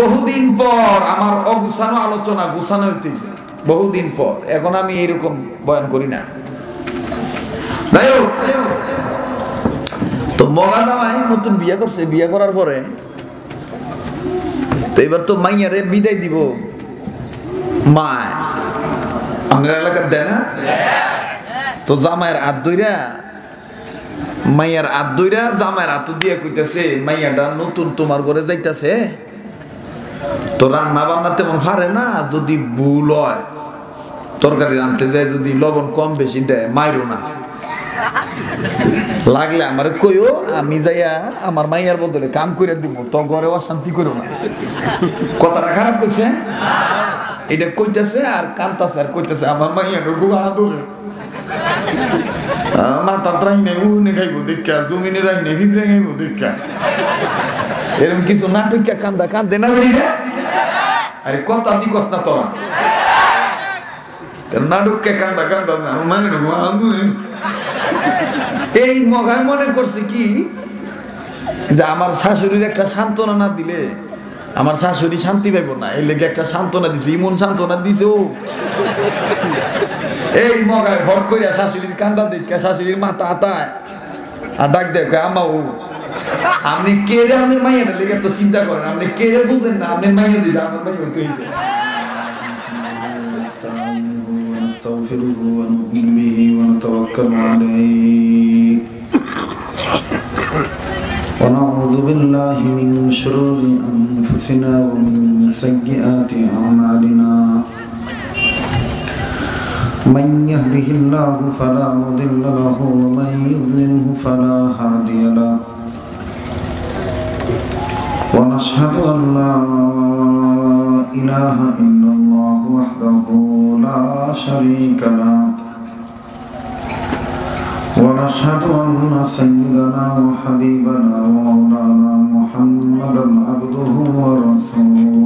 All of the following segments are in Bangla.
বহুদিন পর আমার অগুছানো আলোচনা গুছানো হইতেছে, বহুদিন পর। এখন আমি এইরকম বয়ান করি না। তো মগাদামাই নতুন বিয়ে করছে, বিয়ে করার পরে তো এবার তো মাইয়ারে বিদায় দিব। মা আপনার এলাকার দেয় না? তো জামাইয়ের হাত ধইরা, মাইয়ার হাত ধইরা জামাইয়ের হাত দিয়ে কইতাছে, মাইয়াটা নতুন তোমার ঘরে যাইতাছে, তো রান্না বান্না তেমন পারে না, যদি ভুল হয় তরকারি রানতে যায়, যদি লবণ কম বেশি দেয় মাইরো না, লাগলে আমার কইও, আমি যাইয়া আমার মাইয়ার বদলে কাম করে দিব, তো ঘরে অশান্তি করো না। কথাটা খারাপ কইছে? এটা কইতাছে আর কান্তাছে আর কইতাছে আমার মাইয়ার খুব আদরে, মাথা রাই নাই উনে খাইবো দেখা, জমিনে রাই নাই ভিপরে খাইবো দেখা, এরকম কিছু নাটক কান্দা কান্দে না বেরি। আরে কথা দি কস না তোরা, নাটককে কান্দা কান্দা মানে এই মগায় মনে করছে কি যে আমার শাশুড়ির একটা সান্ত্বনা না দিলে আমার শাশুড়ি শান্তি পাইব না, এই লেগে একটা সান্ত্বনা দিছে, ইমন সান্ত্বনা দিছে ও। এই মগায় ভর করিয়া শাশুড়ির কান্দা দেখা শাশুড়ির মাথা হাতায় আর ডাক দেখ আমা ও, আপনি কে রে, আপনি মাইয়াটা লেগে তো চিন্তা করেন, আপনি কে রে বুঝেন না, আপনি মাইয়া দিলে আমার মাইয়া কই نستغفره ونؤمن به ونتوكل عليه ونعوذ بالله من شرور أنفسنا ومن سيئات أعمالنا من يهده الله فلا مضل له ومن يضلله فلا هادي له ونشهد أن لا إله إلا الله وحده لا شريك له ونشهد أن سيدنا وحبيبنا ومولانا محمدا عبده ورسوله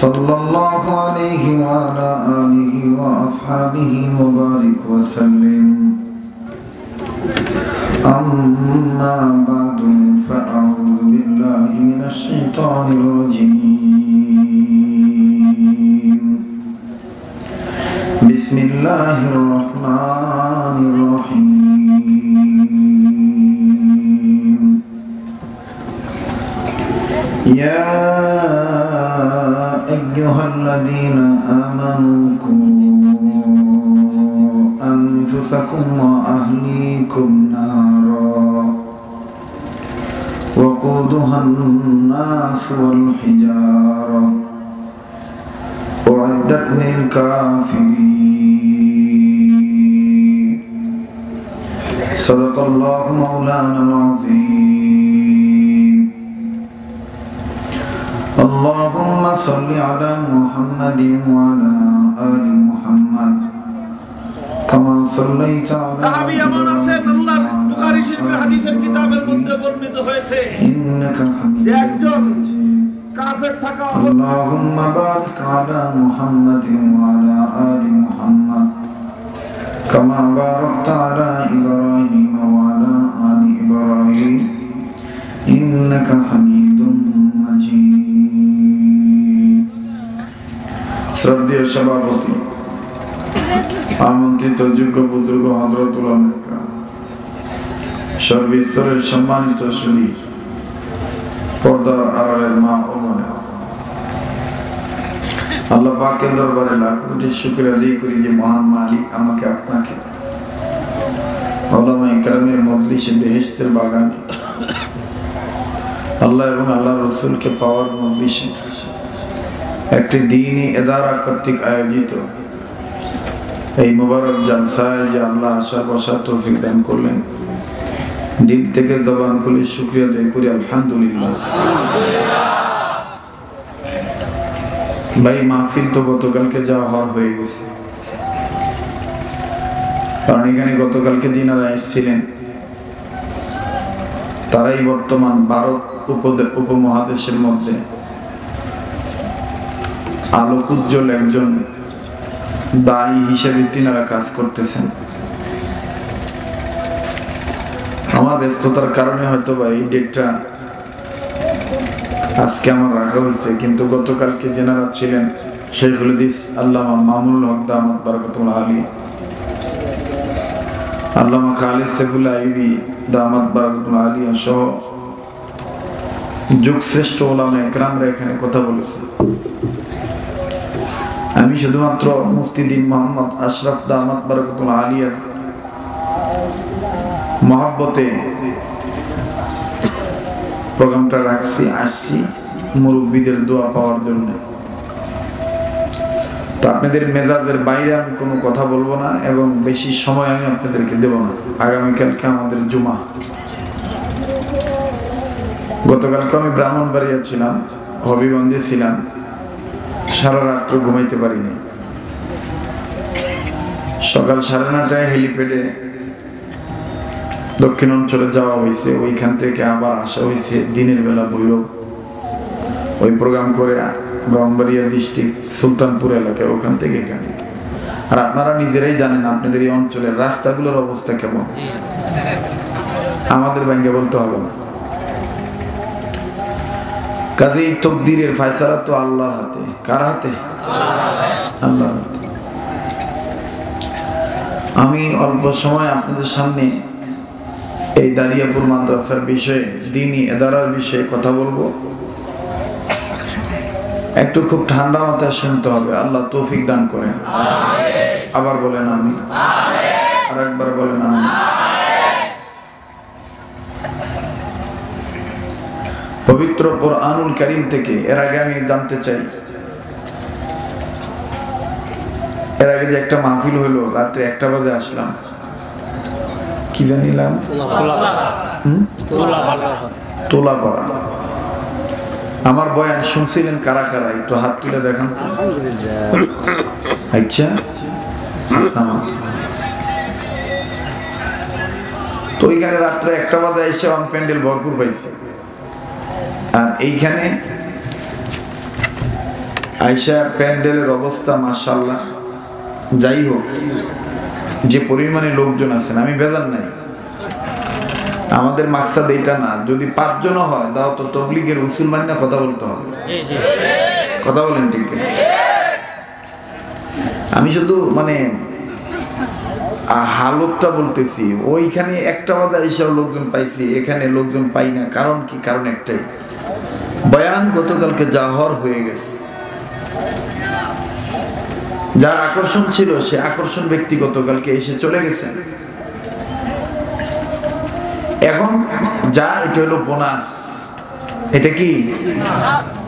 صلى الله عليه وعلى آله وأصحابه وبارك وسلم أما بعد فأعوذ بالله من الشيطان الرجيم بسم الله الرحمن الرحيم يا أيها الذين آمنوا قوا أنفسكم وأهليكم نارا وقودها الناس والحجارة أعدت للكافرين صدق الله مولانا العظيم اللهم صل على محمد وعلى آل محمد كما صليت على إنك حميد مجيد اللهم بارك على محمد وعلى آل محمد كما باركت على إبراهيم وعلى آل إبراهيم إنك حميد مجيد শ্রদ্ধেয় সভাপতি, আমন্ত্রিত যোগ্য বুজুর্গ হযরত উলামা ইকরাম, সর্বস্তরের সম্মানিত সুধী, পর্দার আড়ালের মা ও বোনেরা, আল্লাহ পাকের দরবারে লাখ কোটি শুকরিয়া আদায় করি যে মহান মালিক আমাকে আপনাকে উলামা ইকরামের মজলিসে বেহেশতের বাগানে আল্লাহ এবং আল্লাহর রাসূলকে পাওয়ার মজলিসে একটি দ্বীনি ইদারা কর্তৃক আয়োজিত এই মুবারক জলসায় যে আল্লাহ আসার বসার তৌফিক দান করলেন, দিল থেকে জবান খুলে শুকরিয়া আদায় করি আলহামদুলিল্লাহ। ভাই মাহফিল তো গতকালকে যাওয়া হয়ে গেছে, কারণ এখানে গতকালকে যিনারা এসেছিলেন তারাই বর্তমান ভারত উপমহাদেশের মধ্যে আলোক উজ্জ্বল একজন দায়ী হিসেবে তিনারা কাজ করতেছেন। আমার ব্যস্ততার কারণে হয়তো বা এই ডেটটা আজকে আমার রাখা হয়েছে, কিন্তু গতকালকে যেনারা ছিলেন শেখুল হাদিস আল্লামা মামুনুল হক দামাত বারাকাতুল্লাহ আলী, আল্লামা খালিদ সাইফুল্লাহ আইবি দামাত বারাকাতুল্লাহ আলী সহ যুগ শ্রেষ্ঠ ওলামা একরামরা এখানে কথা বলেছে। আমি শুধুমাত্র মুফতি দ্বীন মোহাম্মদ আশরাফ দামাত বারাকাতুল্লাহ আলিয়ার মহব্বতে প্রোগ্রামটা রাখছি, আসছি মুরব্বীদের দোয়া পাওয়ার জন্য। তো আপনাদের মেজাজের বাইরে আমি কোনো কথা বলবো না এবং বেশি সময় আমি আপনাদেরকে দেব না। আগামীকালকে আমাদের জুমা। গতকালকে আমি ব্রাহ্মণবাড়িয়া ছিলাম, হবিগঞ্জে ছিলাম, সারা রাত্র ঘুমাইতে পারিনি। সকাল 9:30টায় হেলিপ্যাডে দক্ষিণ অঞ্চলে যাওয়া হয়েছে, ওইখান থেকে আবার আসা হয়েছে দিনের বেলা ভৈরব, ওই প্রোগ্রাম করে ব্রাহ্মণবাড়িয়া ডিস্ট্রিক্ট সুলতানপুর এলাকায়, ওখান থেকে এখানে। আর আপনারা নিজেরাই জানেন আপনাদের এই অঞ্চলের রাস্তাগুলোর অবস্থা কেমন, আমাদের ব্যাংকে বলতে হবে না। কাজেই তকদিরের ফয়সালা তো আল্লাহর হাতে। কার হাতে? আল্লাহর হাতে। আমি অল্প সময় আপনাদের সামনে এই দারিয়াপুর মাদ্রাসার বিষয়ে, দ্বীনি ইদারার বিষয়ে কথা বলবো। একটু খুব ঠান্ডা মাথায় শুনতে হবে, আল্লাহ তৌফিক দান করেন। আবার বলেন আমিন। আর একবার বলেন আমিন। পবিত্র কোরআনুল কারীম থেকে এর আগে আমি জানতে চাই, এর আগে যে একটা মাহফিল হইলো রাত্রে 1টা বাজে আসলাম, কি জানিলাম, তোলাপাড়া। আমার বয়ান শুনছিলেন কারা কারা? একটু হাত তুলে দেখান। আচ্ছা, তো ওইখানে রাত্রে 1টা বাজে এসে আমি প্যান্ডেল ভরপুর পাইছি। আর এইখানে আইসা প্যান্ডেলের অবস্থা মাশাআল্লাহ। যাই হোক, যে পরিমাণে লোকজন আছেন আমি বেজার নাই, আমাদের মাকসাদ এটা না। যদি 5 জনও হয় দাও তো তবলিগের উসুল মান্য কথা বলতে হবে। কথা বলেন ঠিক কিনা? আমি শুধু মানে হালতটা বলতেছি। ওইখানে 1টা বাজে এইসব লোকজন পাইছি, এখানে লোকজন পাই না। কারণ কি? কারণ একটাই, বয়ান গতকালকে জাহর হয়ে গেছে। যার আকর্ষণ ছিল সে আকর্ষণ ব্যক্তি গতকালকে এসে চলে গেছেন। এখন যা এটা হলো বোনাস। এটা কি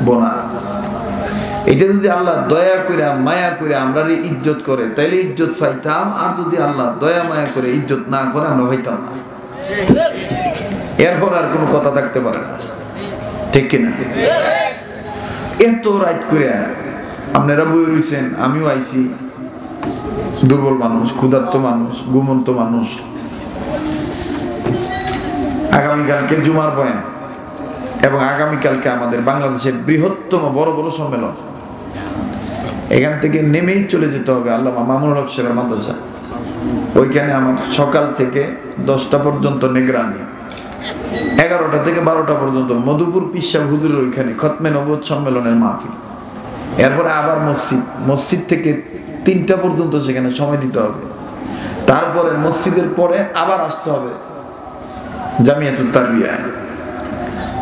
বোনাস? এটা যদি আল্লাহ দয়া করে মায়া করে আমরা ইজ্জত করে তাইলে ইজ্জত পাইতাম, আর যদি আল্লাহ দয়া মায়া করে ইজ্জত না করে আমরা পাইতাম না। এরপর আর কোনো কথা থাকতে পারে না, ঠিক কিনা? এত রাত করে আপনারা বই রয়েছেন, আমিও আইছি, দুর্বল মানুষ, ক্ষুধার্ত মানুষ, ঘুমন্ত মানুষ। আগামীকালকে জুমার বয়ান এবং আগামীকালকে আমাদের বাংলাদেশের বৃহত্তম বড় বড় সম্মেলন। এখান থেকে নেমেই চলে যেতে হবে আল্লামা মামুনুল হক সাহেবের মাদ্রাসা। ওইখানে আমার সকাল থেকে 10টা পর্যন্ত নিগরানি, 11টা থেকে 12টা পর্যন্ত মধুপুর পীর সাহেব হুজুরের ওইখানে খতমে নবুয়ত সম্মেলনের মাহফিল। এরপরে আবার মসজিদ থেকে 3টা পর্যন্ত সেখানে সময় দিতে হবে। তারপরে মসজিদের পরে আবার আসতে হবে জামিয়াতুত তারবিয়ায়,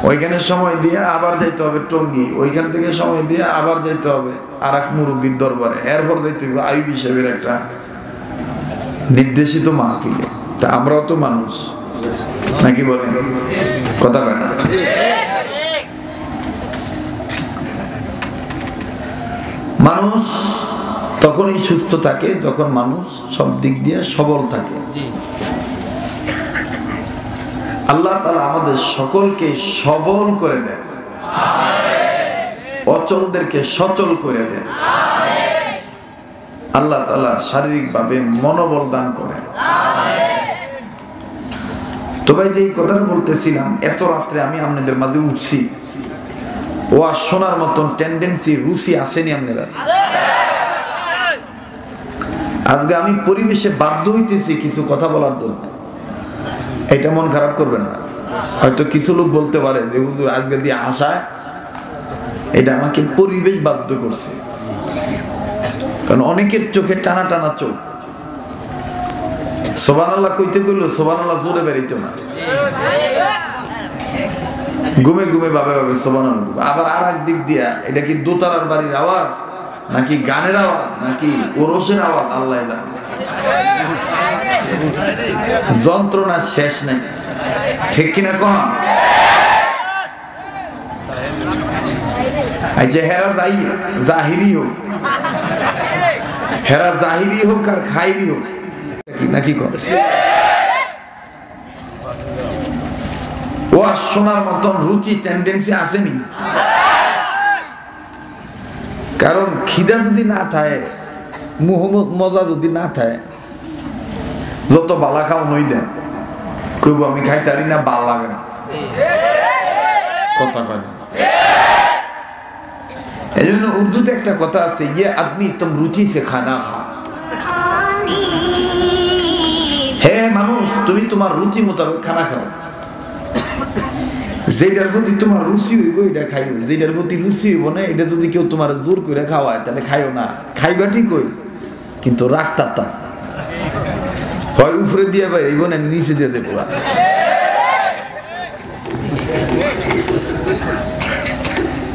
ওইখানে সময় দিয়ে আবার যাইতে হবে টঙ্গী, ওইখান থেকে সময় দিয়ে আবার যাইতে হবে আর এক মুরব্বীর দরবারে, এরপর যাইতে হবে আইবি সাহেবের একটা নির্দেশিত মাহফিলে। তা আমরাও তো মানুষ নাকি, বলেন? কথা কয় না? মানুষ তখনই সুস্থ থাকে যখন মানুষ সব দিক দিয়ে সবল থাকে। আল্লাহ তাআলা আমাদের সকলকে সবল করে দেন, অচলদেরকে সচল করে দেন। আল্লাহ তাআলা শারীরিকভাবে মনোবল দান করেন। তো ভাই, যে কথাটা বলতেছিলাম, এত রাত্রে আমি আপনাদের মাঝে উঠছি, ও আর শোনার মতন টেন্ডেন্সি রুচি আসেনি আপনারা। আজকে আমি পরিবেশে বাধ্য হইতেছি কিছু কথা বলার জন্য। এটা মন খারাপ করবেন না। হয়তো কিছু লোক বলতে পারে যে হুজুর আজকে দিয়ে আশায় এটা আমাকে পরিবেশ বাধ্য করছে, কারণ অনেকের চোখে টানা টানা চোখ। সুবহানাল্লাহ কইতে কইলো সুবহানাল্লাহ জোরে বেরিত না, ঘুমে ঘুমে ভাবে ভাবে সুবহানাল্লাহ। আবার আর এক দিক দিয়া এটা কি দোতারার বাড়ির আওয়াজ নাকি গানের আওয়াজ নাকি ওরসের আওয়াজ আল্লাহ জানে, যন্ত্রণা শেষ নাই, ঠিক কিনা কন? আচ্ছা হেরা জাহিরি হোক, হেরা জাহিরি হোক আর খাইরি হোক নাকি কন? ও শোনার মতন রুচি টেন্ডেন্সি আসেনি, কারণ খিদা যদি না থাকে, মুহম্মদ মজা যদি না থাকে, যত বালা খাও নই দেন কইব আমি খাইতারি না, ভাল লাগে না, কথা কয় না। এই জন্য উর্দুতে একটা কথা আছে, ইয়ে আদমি তুম রুচি সে খানা খা। হে মানুষ, তুমি তোমার রুচি মোতাবেক খানা খাও, যেটার প্রতি তোমার রুচি হইব এটা খাইও, যেটার প্রতি রুচি হইব না এটা যদি কেউ তোমার জোর করে খাওয়ায় তাহলে খাইও না। খাইবা ঠিকই কিন্তু রাখতার তা হয় উপরে দিয়ে বাইরে এই বোনের নিচে দিয়ে দেবো।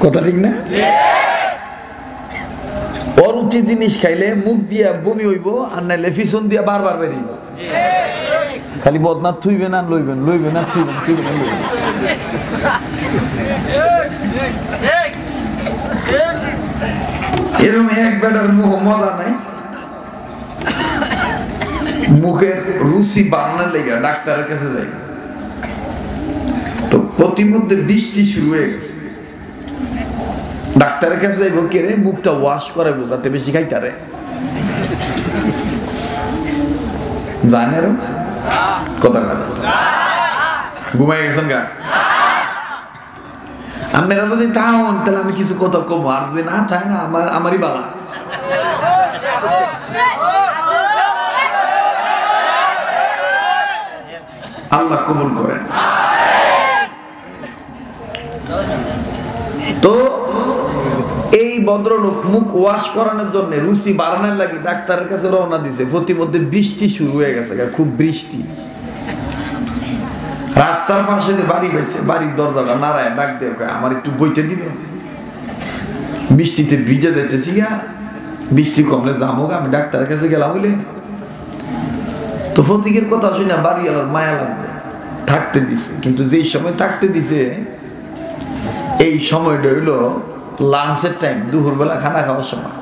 কথা ঠিক না? অরুচি জিনিস খাইলে মুখ দিয়া বমি হইব, আর নাইলে পিছন দিয়া বারবার বেরিব। খালি বদনাথ থুইবে না লইবেন, লইবে না থুইবেন, থুইবে না লইবেন। এরকম এক বেটার মুখ মজা নাই, মুখের রুচি বাড়ানোর লেগে ডাক্তারের কাছে যাই, তো প্রতিমধ্যে বৃষ্টি শুরু হয়ে গেছে। ডাক্তারের কাছে যাইব কে রে, মুখটা ওয়াশ করাবো যাতে বেশি খাইতারে। জানে কথা ঘুমাই গেছেন গা? আপনারা যদি থাকুন তাহলে আমি কিছু কথা কমো, আর যদি না থাকে না আমারই বালা। আল্লাহ কবুল করেন। তো এই ভদ্রলোক মুখ ওয়াশ করানোর জন্য রুচি বাড়ানোর লাগে ডাক্তারের কাছে রওনা দিছে। প্রতিমধ্যে বৃষ্টি শুরু হয়ে গেছে, খুব বৃষ্টি। রাস্তার পাশে যে বাড়ি গেছে, বাড়ির দরজাটা নাড়ায় ডাক দেয়, আমার একটু বইতে দিবে, বৃষ্টিতে ভিজে যেতেছি গা, বৃষ্টি কমলে যাবো গা, আমি ডাক্তারের কাছে গেলাম বলে। তো ফতিকের কথা শুনে বাড়ি এলার মায়া লাগবে, থাকতে দিছে। কিন্তু যেই সময় থাকতে দিছে এই সময়টা হইলো লাঞ্চের টাইম, দুপুরবেলা খানা খাওয়ার সময়।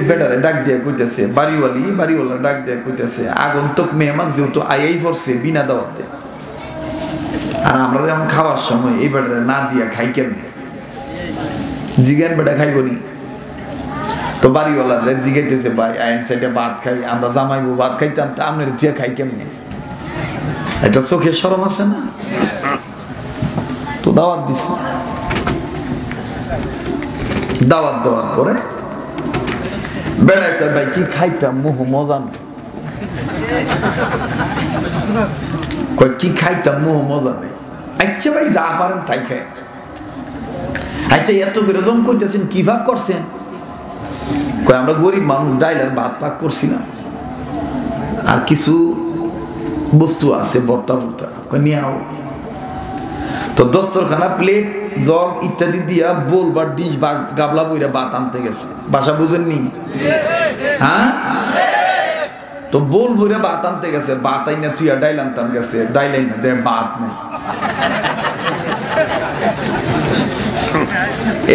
বেটারে ডাক দিয়ে কইতেছে, বাড়িওয়ালা ডাক দিয়ে কইতেছে, আগন্তুক মেহমান যেহেতু আইয়াই পড়ছে বিনা দাওয়াতে, আর আমরা যেমন খাওয়ার সময় এই বেটারে না দিয়া খাই কেমনে, জিজ্ঞান বেটা খাইব নি? তো বাড়িওয়ালা জিজ্ঞাইতেছে, ভাই আইন সাইডে ভাত খাই, আমরা জামাইবো ভাত খাইতাম, তা আপনার দিয়ে খাই কেমনে? এটা চোখে শরম আছে না? তো দাওয়াত দিছে, দাওয়াত দেওয়ার পরে বেড়া কয়, ভাই কি খাইতাম, মুহ মজা নেই। কয় কি খাইতাম, মুহ মজা নেই। আচ্ছা ভাই যা পারেন তাই খায়। আচ্ছা এত করে জম করতেছেন, কি ভাগ করছেন? কয় আমরা গরিব মানুষ, ডাইল আর ভাত পাক করছিলাম, আর কিছু বস্তু আছে বর্তা বর্তা, কয় নিয়ে আও। তো দস্তরখানা, প্লেট, জগ ইত্যাদি দিয়া বোল বা ডিশ বা গাবলা বইরা ভাত আনতে গেছে। বাসা বুঝেননি? হ্যাঁ, তো বোল বইরা ভাত আনতে গেছে, ভাত আইনা তুই ডাইল আনতাম গেছে, ডাইল আইনা দে ভাত নেই।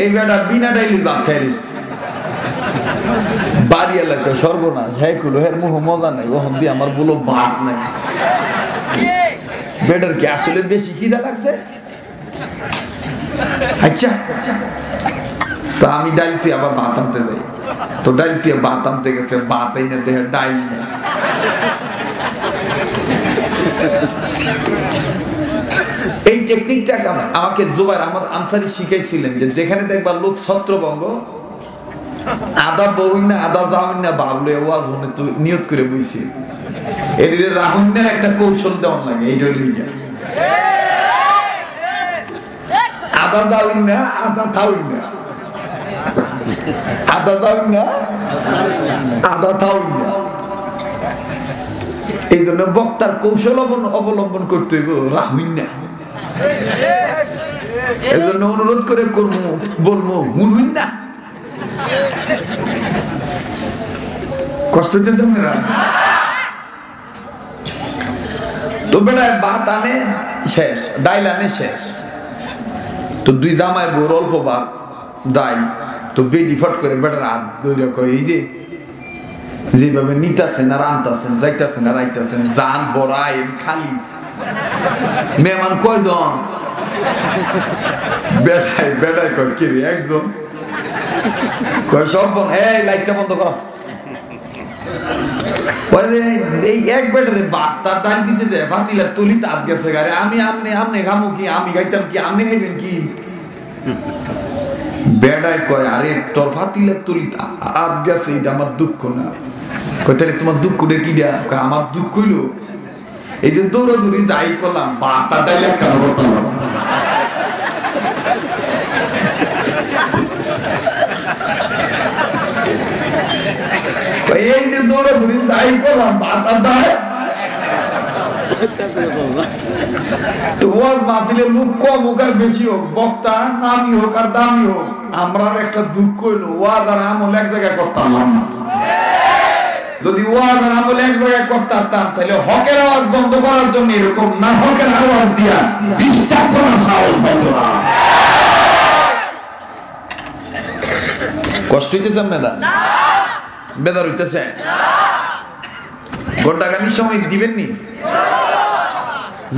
এই বেটা বিনা ডাইলি ভাত খাইলিস। বাড়ি এলাকায় সর্বনাশ, হ্যাঁ কুলো হের মুহ মজা নাই, ওখান দিয়ে আমার বলো ভাত নাই। বেটার কি আসলে বেশি খিদা লাগছে? আচ্ছা, তো আমি ডাইল তুই আবার ভাত আনতে যাই, তো ডাইল তুই ভাত আনতে গেছে, ভাত আইনে দেহে ডাইল নেই। এই টেকনিকটা আমাকে জুবাইর আহমদ আনসারী শিখাইছিলেন, যে যেখানে দেখবা লোক ছত্রভঙ্গ, আদা বউন না আদা যাওন না ভাবলে ওয়াজ হনে তুই নিয়ত করে বইছি। এর রাহুন্যের একটা কৌশল দেওয়ার লাগে, এইটা লইয়া আদা দাউন না, আদা থাউন না, আদা দাউন না, আদা থাউন না। এই জন্য বক্তার কৌশল অবলম্বন করতে হইব, রাহুন না। এই জন্য অনুরোধ করে করবো, বলবো মুনহুন না। কষ্ট হচ্ছে মেয়েরা তো বেড়ায় ভাত আনে শেষ, ডাইল আনে শেষ, তো দুই জামাই বোর অল্প ভাত ডাইল, তো বেডি ফট করে বেটার হাত ধরে কয় এই যে যেভাবে নিতাছেন আর আনতাছেন, যাইতাছেন আর আইতাছেন, জান বড়াই খালি মেহমান কয়জন? বেটাই বেটাই কয় কি রে একজন? কয় সব বন, এই লাইটটা বন্ধ করো। এই এক বেটারে ভাত তার ডাল দিতে দেয়, পাতিলা তুলি তাত গেছে গারে, আমি আমনে আমনে খামো কি, আমি খাইতাম কি, আমনে খাইবেন কি? বেড়ায় কয় আরে তোর ফাতিলের তুলি আত গেছে, এটা আমার দুঃখ না। কয় তাহলে তোমার দুঃখ রে কি দেয়া? আমার দুঃখ হইলো এই যে দৌড়াদৌড়ি যাই করলাম, ভাত আর ডাইল কেন করতাম? এই যে দৌড়াদৌড়ি যাই করলাম, ভাত আর ডাইল। তো ওয়াজ মাহফিলের লোক কম হোক আর বেশি হোক, বক্তা নামি হোক আর দামি হোক, আমরা একটা দুঃখ হইলো ওয়াজ আর আমল এক জায়গায় করতাম না। যদি ওয়াজ আর আমল এক জায়গায় করতাম তাহলে হকের আওয়াজ বন্ধ করার জন্য এরকম না হকের আওয়াজ দিয়া ডিস্টার্ব করার সাহস হতো না। কষ্ট হইতেছে আপনারা? বেদার হইতেছে? ঘন্টা গানির সময় দিবেন নি?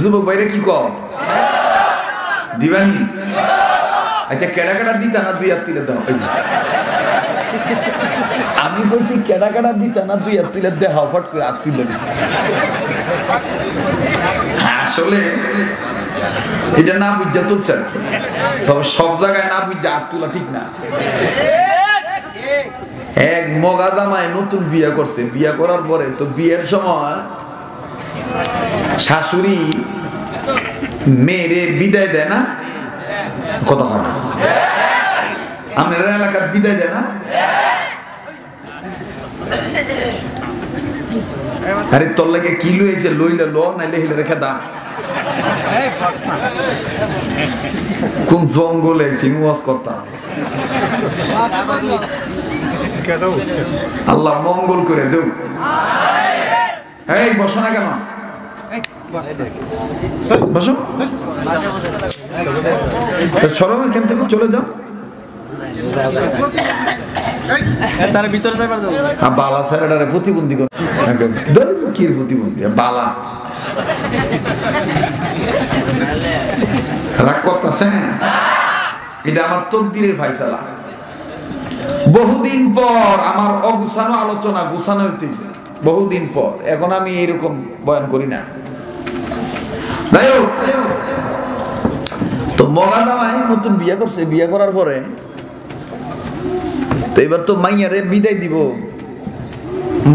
যুবক বাইরে কি কম দিবানি? আচ্ছা কেডা কেডা দিতা না দুই হাত তুলে দাও। আমি বলছি কেডা কেডা দিতা না দুই হাত তুলে দেওয়া, ফট করে হাত তুলে দিছি। আসলে এটা না বুঝা তুলছে, তবে সব জায়গায় না বুঝা হাত তোলা ঠিক না। এক মগা জামাই নতুন বিয়ে করছে, বিয়ে করার পরে তো বিয়ের সময় শাশুড়ি মেয়েরে বিদায় দেয় না, কথা কথা আপনার এলাকার বিদায় দেয় না? আরে তোর লাগে কি লইছে, লইলে লো নাইলে হিলে রেখে দা। কোন জঙ্গলে ওয়াজ করতাম, আল্লাহ মঙ্গল করে দেও। এই বসো না কেন? বসো, সরম এখান থেকে চলে যাও। তার ভিতরে যাইবার দাও। বালা স্যারের প্রতিবন্ধী কর, কি প্রতিবন্ধী বালা রাগ করতেছে। এটা আমার তকদিরের ফায়সালা। বহুদিন পর আমার অগুছানো আলোচনা গুছানো হইতেছে, বহুদিন পর। এখন আমি এইরকম বয়ান করি না। তো মগা জামাই নতুন বিয়ে করছে, বিয়ে করার পরে তো এবার তো মাইয়ারে বিদায় দিব।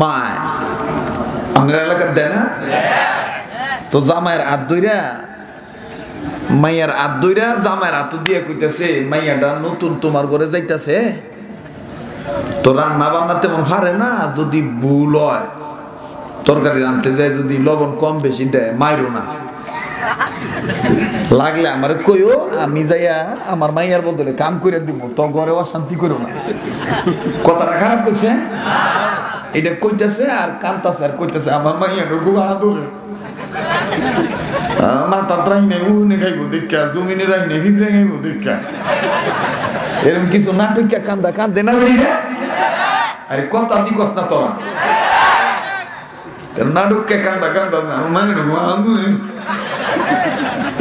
মা আপনার এলাকার দেয় না? তো জামাইয়ের হাত ধইরা, মাইয়ার হাত ধইরা জামাইয়ের হাত দিয়ে কইতেছে, মাইয়াটা নতুন তোমার ঘরে যাইতেছে, তো রান্না বান্না তেমন পারে না, যদি ভুল হয় তরকারি রানতে যায়, যদি লবণ কম বেশি দেয় মাইরো না, লাগলে আমার কইও, আমি যাইয়া আমার মাইয়ার বদলে কাম করে দিব, তো ঘরে অশান্তি করো না। কথাটা খারাপ কইছে? এটা কইতেছে আর কান্তাছে আর কইতেছে আমার মাইয়ার খুব আদরে, মাথা রাই নাই উহুনে খাইবো দেখা, জমিনে রাই নাই ভিপরে খাইবো দেখা, এরকম কিছু নাটক কান্দা কান্দে না বেরিয়ে। আরে কথা দি কস না তোরা, নাটককে কান্দা কান্দা মানে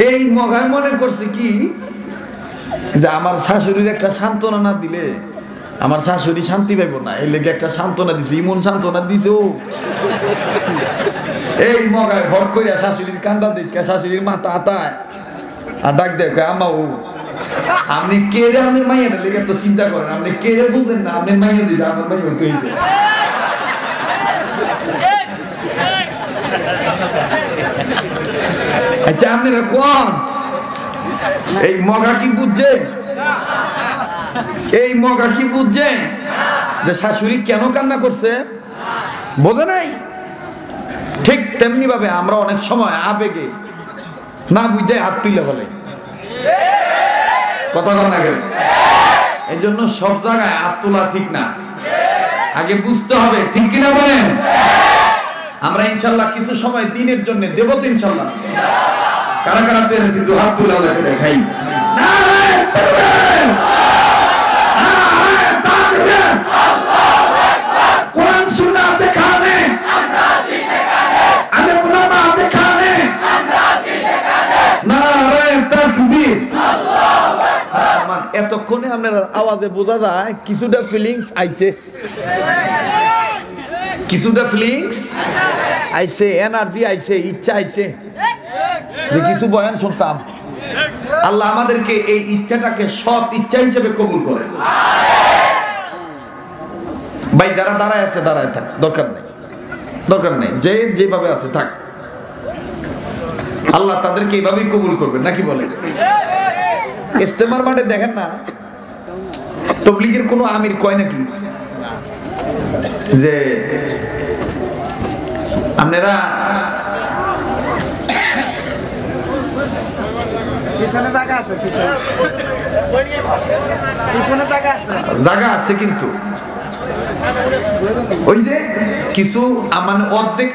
এই মগায় মনে করছে কি যে আমার শাশুড়ির একটা সান্ত্বনা না দিলে আমার শাশুড়ি শান্তি পাইব না, এই লেগে একটা সান্ত্বনা দিছে, ইমন সান্ত্বনা দিছে ও। এই মগায় ভর করিয়া শাশুড়ির কান্দা দেখা শাশুড়ির মাথা আতায় আর ডাক দেখ আমা ও, আপনি কে রে আপনার মাইয়াটা লেগে তো চিন্তা করেন, আপনি কে রে বুঝেন না, আপনার মাইয়া দিটা আমার মাইয়া তৈরি। আচ্ছা আপনারা কোন এই মগা কি বুঝছে? এই মগা কি বুঝছে যে শাশুড়ি কেন কান্না করছে? বোঝে নাই। ঠিক তেমনি ভাবে আমরা অনেক সময় আবেগে না বুঝে হাত তুলে বলে কথা বল না। এই জন্য সব জায়গায় হাত তোলা ঠিক না, আগে বুঝতে হবে, ঠিক কিনা বলেন? আমরা ইনশাল্লাহ কিছু সময় দিনের জন্য দেব তো ইনশাল্লাহ। কারা কারা পেরেছি দু হাত তুলে আল্লাহকে দেখাই। কোরআন সুন্নাহ যেখানে, আলেম উলামা যেখানে, নারে তাকবীর। এতক্ষণে আপনার আওয়াজে বোঝা যায় কিছুটা ফিলিংস আইছে, কিছুটা ফিলিংস আইছে, এনার্জি আইছে, ইচ্ছা আইছে যে কিছু বয়ান শুনতাম। আল্লাহ আমাদেরকে এই ইচ্ছাটাকে সৎ ইচ্ছা হিসেবে কবুল করে। ভাই যারা দাঁড়ায় আছে দাঁড়ায় থাক, দরকার নেই, দরকার নেই, যে যেভাবে আছে থাক, আল্লাহ তাদেরকে এইভাবেই কবুল করবে, নাকি বলে? ইস্তেমার মাঠে দেখেন না তবলিগের কোনো আমির কয় নাকি যে আপনারা পিছনে জায়গা আছে, পিছনে জায়গা আছে, জায়গা আছে, কিন্তু ওই যে কিছু মানে অর্ধেক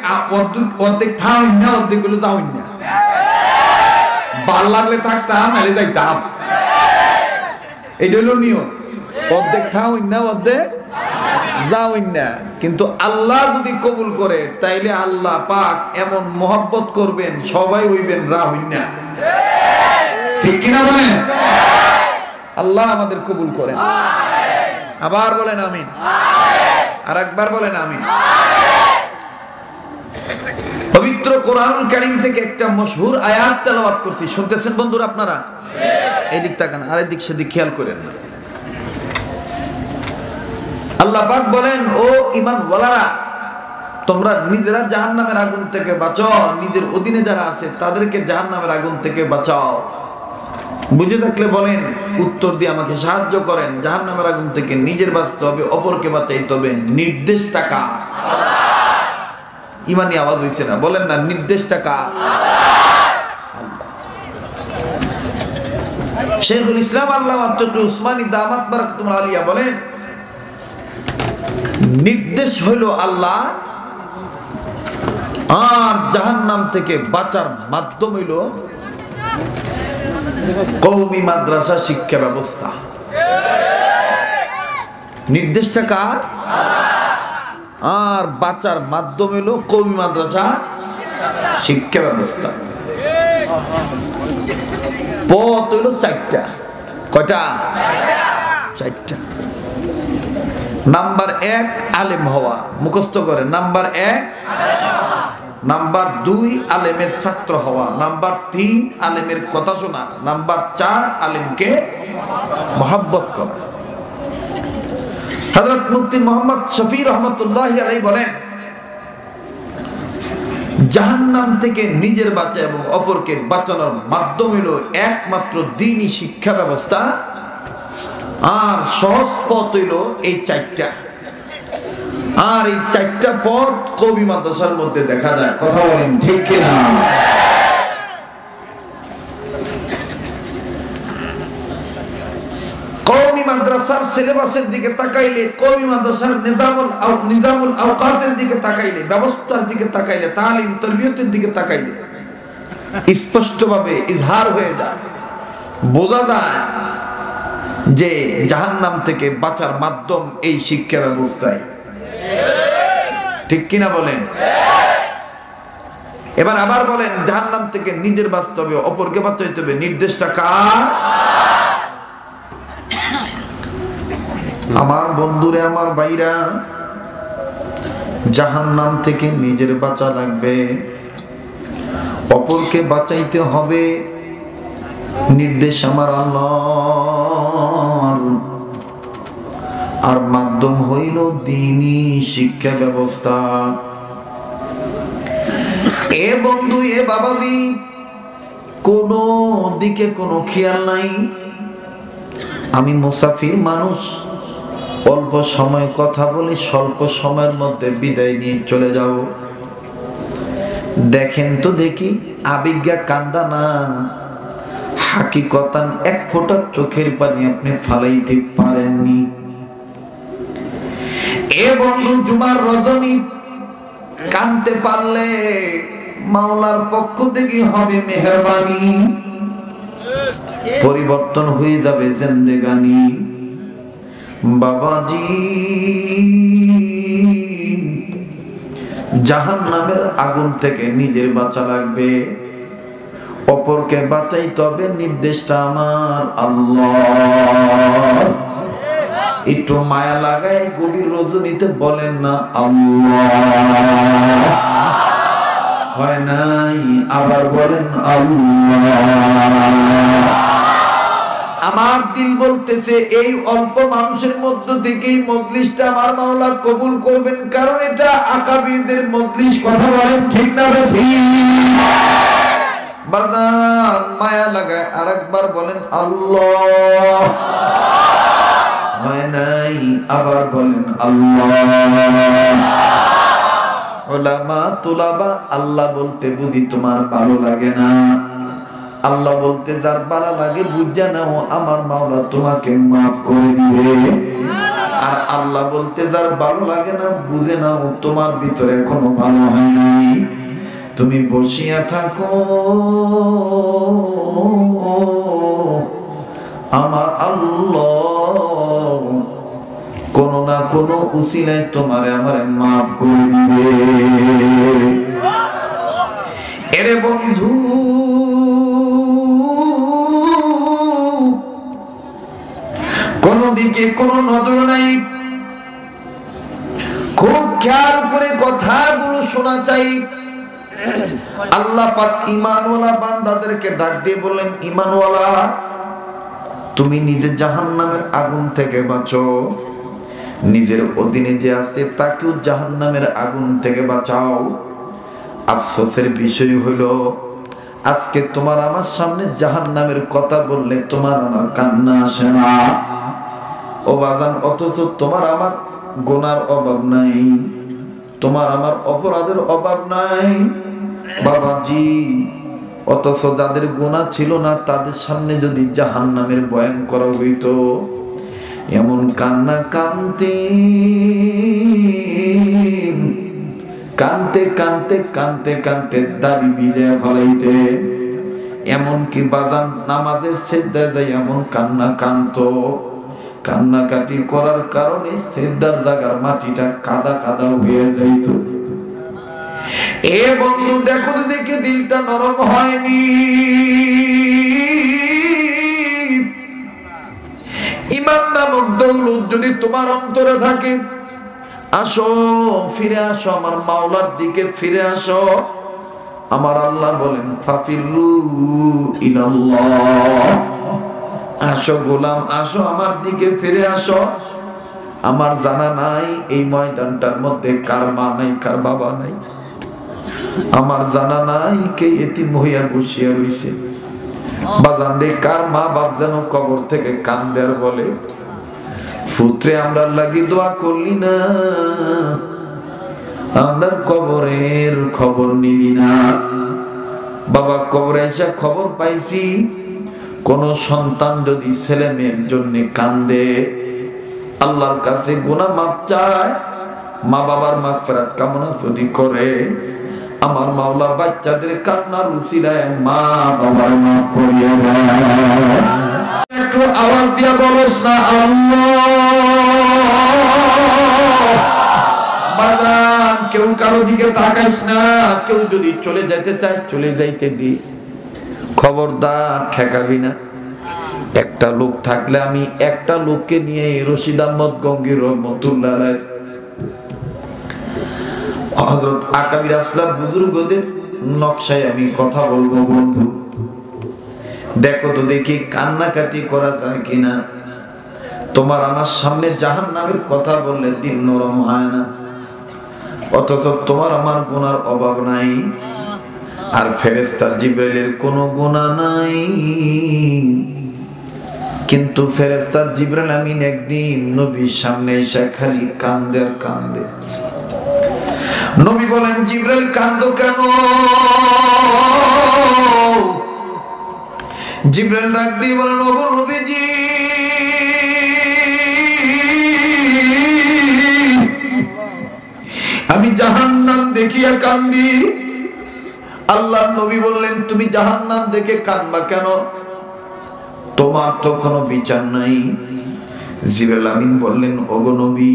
অর্ধেক থাউন না, অর্ধেক গুলো যাওন না, ভাল লাগলে থাকতাম নাহলে যাইতাম, এটা হলো নিয়ম। অর্ধেক থাউন না, অর্ধেক যাওন না। কিন্তু আল্লাহ যদি কবুল করে তাইলে আল্লাহ পাক এমন মোহাব্বত করবেন সবাই হইবেন রাহুন না, ঠিক কিনা বলেন? আল্লাহ আমাদের কবুল করেন। আবার বলেন আমিন, আর একবার বলেন আমিন। পবিত্র কোরআনুল কারীম থেকে একটা মশহুর আয়াত তেলাওয়াত করছি, শুনতেছেন বন্ধুরা আপনারা? এদিক তাকান, আর এদিক সেদিক খেয়াল করেন না। আল্লাহ পাক বলেন, ও ঈমান ওয়ালারা, তোমরা নিজেরা জাহান্নামের আগুন থেকে বাঁচাও, নিজের অধীনে যারা আছে তাদেরকে জাহান্নামের আগুন থেকে বাঁচাও। বুঝে থাকলে বলেন, উত্তর দিয়ে আমাকে সাহায্য করেন। জাহান্নামের আগুন থেকে নিজের বাঁচতে হবে, অপরকে বাঁচাইতে হবে। নির্দেশটা কার? ইমানি আওয়াজ হইছে না, বলেন না, নির্দেশটা কার? শেখুল ইসলাম আল্লামা তকি উসমানী দামাত বারাকাতুহুল আলিয়া বলেন, নির্দেশ হইল আল্লাহ, আর জাহান্নাম থেকে বাঁচার মাধ্যম হইল কওমি মাদ্রাসা শিক্ষা ব্যবস্থা। নির্দেশটা কার? আর বাঁচার মাধ্যম হইল কওমি মাদ্রাসা শিক্ষা ব্যবস্থা। পথ হইল চারটা। কয়টা? চারটা। নাম্বার 1 আলেম হওয়া, মুখস্থ করে। নাম্বার 1, নাম্বার 2 আলেমের ছাত্র হওয়া। নাম্বার 3 আলেমের কথা শোনা। নাম্বার 4 আলেমকে মহব্বত করা। হযরত মুফতি মুহাম্মদ শফি রহমাতুল্লাহি আলাইহি বলেন, জাহান্নাম থেকে নিজের বাঁচা এবং অপরকে বাঁচানোর মাধ্যম হলো একমাত্র দ্বীনি শিক্ষা ব্যবস্থা। আর সহজ পথ হইল এই চারটা। আর এই চারটা পথ কওমি মাদ্রাসার মধ্যে দেখা যায়। কথা বলেন ঠিক কিনা? কওমি মাদ্রাসার সিলেবাসের দিকে তাকাইলে, কওমি মাদ্রাসার নিজামুল আওকাতের দিকে তাকাইলে, ব্যবস্থার দিকে তাকাইলে, তালিম তারবিয়তের দিকে তাকাইলে স্পষ্টভাবে ইজহার হয়ে যায়, বোঝা যায় যে জাহান্নাম থেকে বাঁচার মাধ্যম এই শিক্ষা ব্যবস্থায়। ঠিক কিনা বলেন? এবার আবার বলেন, জাহান্নাম থেকে নিজের বাঁচতে হবে, অপরকে বাঁচাইতে হবে। নির্দেশটা কার? আমার বন্ধুরে, আমার ভাইরা, জাহান্নাম থেকে নিজের বাঁচা লাগবে, অপরকে বাঁচাইতে হবে। নির্দেশ আমার আল্লাহর, আর মাধ্যম হইল দ্বীনি শিক্ষা ব্যবস্থা। এ বন্ধু, এ বাবাজি, কোনো দিকে কোনো খেয়াল নাই। আমি মুসাফির মানুষ, অল্প সময় কথা বলে স্বল্প সময়ের মধ্যে বিদায় নিয়ে চলে যাব। দেখেন তো দেখি, আবেগা কান্দা না, হাকিকতান এক ফোঁটা চোখের পানি আপনি ফালাইতে পারেননি। এ বন্ধু, জুমার রজনী কানতে পারলে মাওলার পক্ষ থেকে হবে মেহেরবানি, পরিবর্তন হয়ে যাবে জিন্দেগানি। বাবাজি, জাহান্নামের আগুন থেকে নিজের বাঁচা লাগবে, অপরকে বাঁচাইতে হবে, নির্দেশটা আমার আল্লাহ। একটু মায়া লাগাই গভীর রজনীতে বলেন না আল্লাহ। হয় নাই, আবার বলেন আল্লাহ। আমার দিল বলতেছে এই অল্প মানুষের মধ্য থেকেই মজলিসটা আমার মাওলা কবুল করবেন, কারণ এটা আকাবিরদের মজলিস। কথা বলেন ঠিক না ঠিক? বাজান, মায়া লাগায় আরেকবার বলেন আল্লাহ। হয় নাই, আবার বলেন আল্লাহ। উলামা তুলাবা, আল্লাহ বলতে বুঝি তোমার ভালো লাগে না। আল্লাহ বলতে যার ভালো লাগে বুঝা নাও, আমার মাওলা তোমাকে মাফ করে দিবে। আর আল্লাহ বলতে যার ভালো লাগে না বুঝে নাও, তোমার ভিতরে এখনো ভালো হয়নি। তুমি বসিয়া থাকো, আমার আল্লাহ কোনো না কোনো উসিলায় তোমারে আমারে মাফ করে দিবে। এরে বন্ধু, কোন দিকে কোনো নজর নাই, খুব খেয়াল করে কথাগুলো শোনা চাই। আল্লাহ পাক ঈমানওয়ালা বান্দাদেরকে ডাক দিয়ে বললেন, ঈমানওয়ালা, তুমি নিজে জাহান্নামের আগুন থেকে বাঁচো, নিজের অধীনে যে আছে তাকেও জাহান্নামের আগুন থেকে বাঁচাও। আফসোসের বিষয় হলো, আজকে তোমার আমার সামনে জাহান্নামের কথা বললে তোমার আমার কান্না আসে না। ও বাজান, অথচ তোমার আমার গুনার অভাব নাই, তোমার আমার অপরাধের অভাব নাই বাবাজি। অথচ যাদের গুনাহ ছিল না তাদের সামনে যদি জাহান্নামের বয়ান করা হইতো, এমন কান্না কানতে কানতে কানতে কানতে কানতে দাড়ি ভিজে ফলাইতে। এমনকি বাজান নামাজের সিজদায় যাই এমন কান্না কানতো, কান্নাকাটি করার কারণে সিজদার জায়গার মাটিটা কাদা কাদা হয়ে যাইত। এ বন্ধু, দেখো তো দেখে দিলটা নরম হয়নি। ঈমান নামক দৌলত যদি তোমার অন্তরে থাকে, আসো, ফিরে আসো, আমার মাওলার দিকে ফিরে আসো। আমার আল্লাহ বলেন, ফাফিরু ইলাল্লাহ। আসো গোলাম, আসো, আমার দিকে ফিরে আসো। আমার জানা নাই এই ময়দানটার মধ্যে কার মা নাই, কার বাবা নাই। আমার জানা নাই কে এতিম হইয়া বসিয়া রইছে। বাজান রে, কার মা বাপ যেন কবর থেকে কান্দে আর বলে, পুত্রে আমরা লাগি দোয়া করলি না, আমরার কবরের খবর নিলি না। বাবা কবরে এসে খবর পাইছি, কোন সন্তান যদি ছেলে মেয়ের জন্য কান্দে, আল্লাহর কাছে গুনাহ মাফ চায়, মা বাবার মাগফিরাত কামনা যদি করে, আমার মাওলা বাচ্চাদের কান্নার উসিলায় মা বাবার মাফ করিয়া দেয়। একটু আওয়াজ দিয়া বলস না আল্লাহ। বাজান, কেউ কারো দিকে তাকাইস না। কেউ যদি চলে যেতে চায় চলে যাইতে দি, খবরদার ঠেকাবি না। একটা লোক থাকলে, আমি একটা লোককে নিয়ে রশিদ আহমদ গঙ্গির রহমতুল্লাহ আলাইহি, হযরত আকাবির আসলাম বুজুর্গদের নকশায় আমি কথা বলবো। বন্ধু, দেখো তো দেখি কান্নাকাটি করা যায় কিনা। তোমার আমার সামনে জাহান্নামের কথা বললে দিল নরম হয় না, অথচ তোমার আমার গুনার অভাব নাই। আর ফেরেশতা জিবরাইলের কোনো গুনাহ নাই, কিন্তু ফেরেশতা জিবরাইল আমিন একদিন নবীর সামনে এসে খালি কান্দে আর কান্দে। নবী বলেন, জিবরাইল কান্দো কেন? জিবরাইল ডাক দিয়ে বলেন, ওগো নবীজি, আমি জাহান্নাম দেখিয়া কান্দি। আল্লাহর নবী বললেন, তুমি জাহান্নাম দেখে কাঁদবা কেন? তোমার তো কোনো বিচার নাই। জিবরাইল আমিন বললেন, ওগো নবী,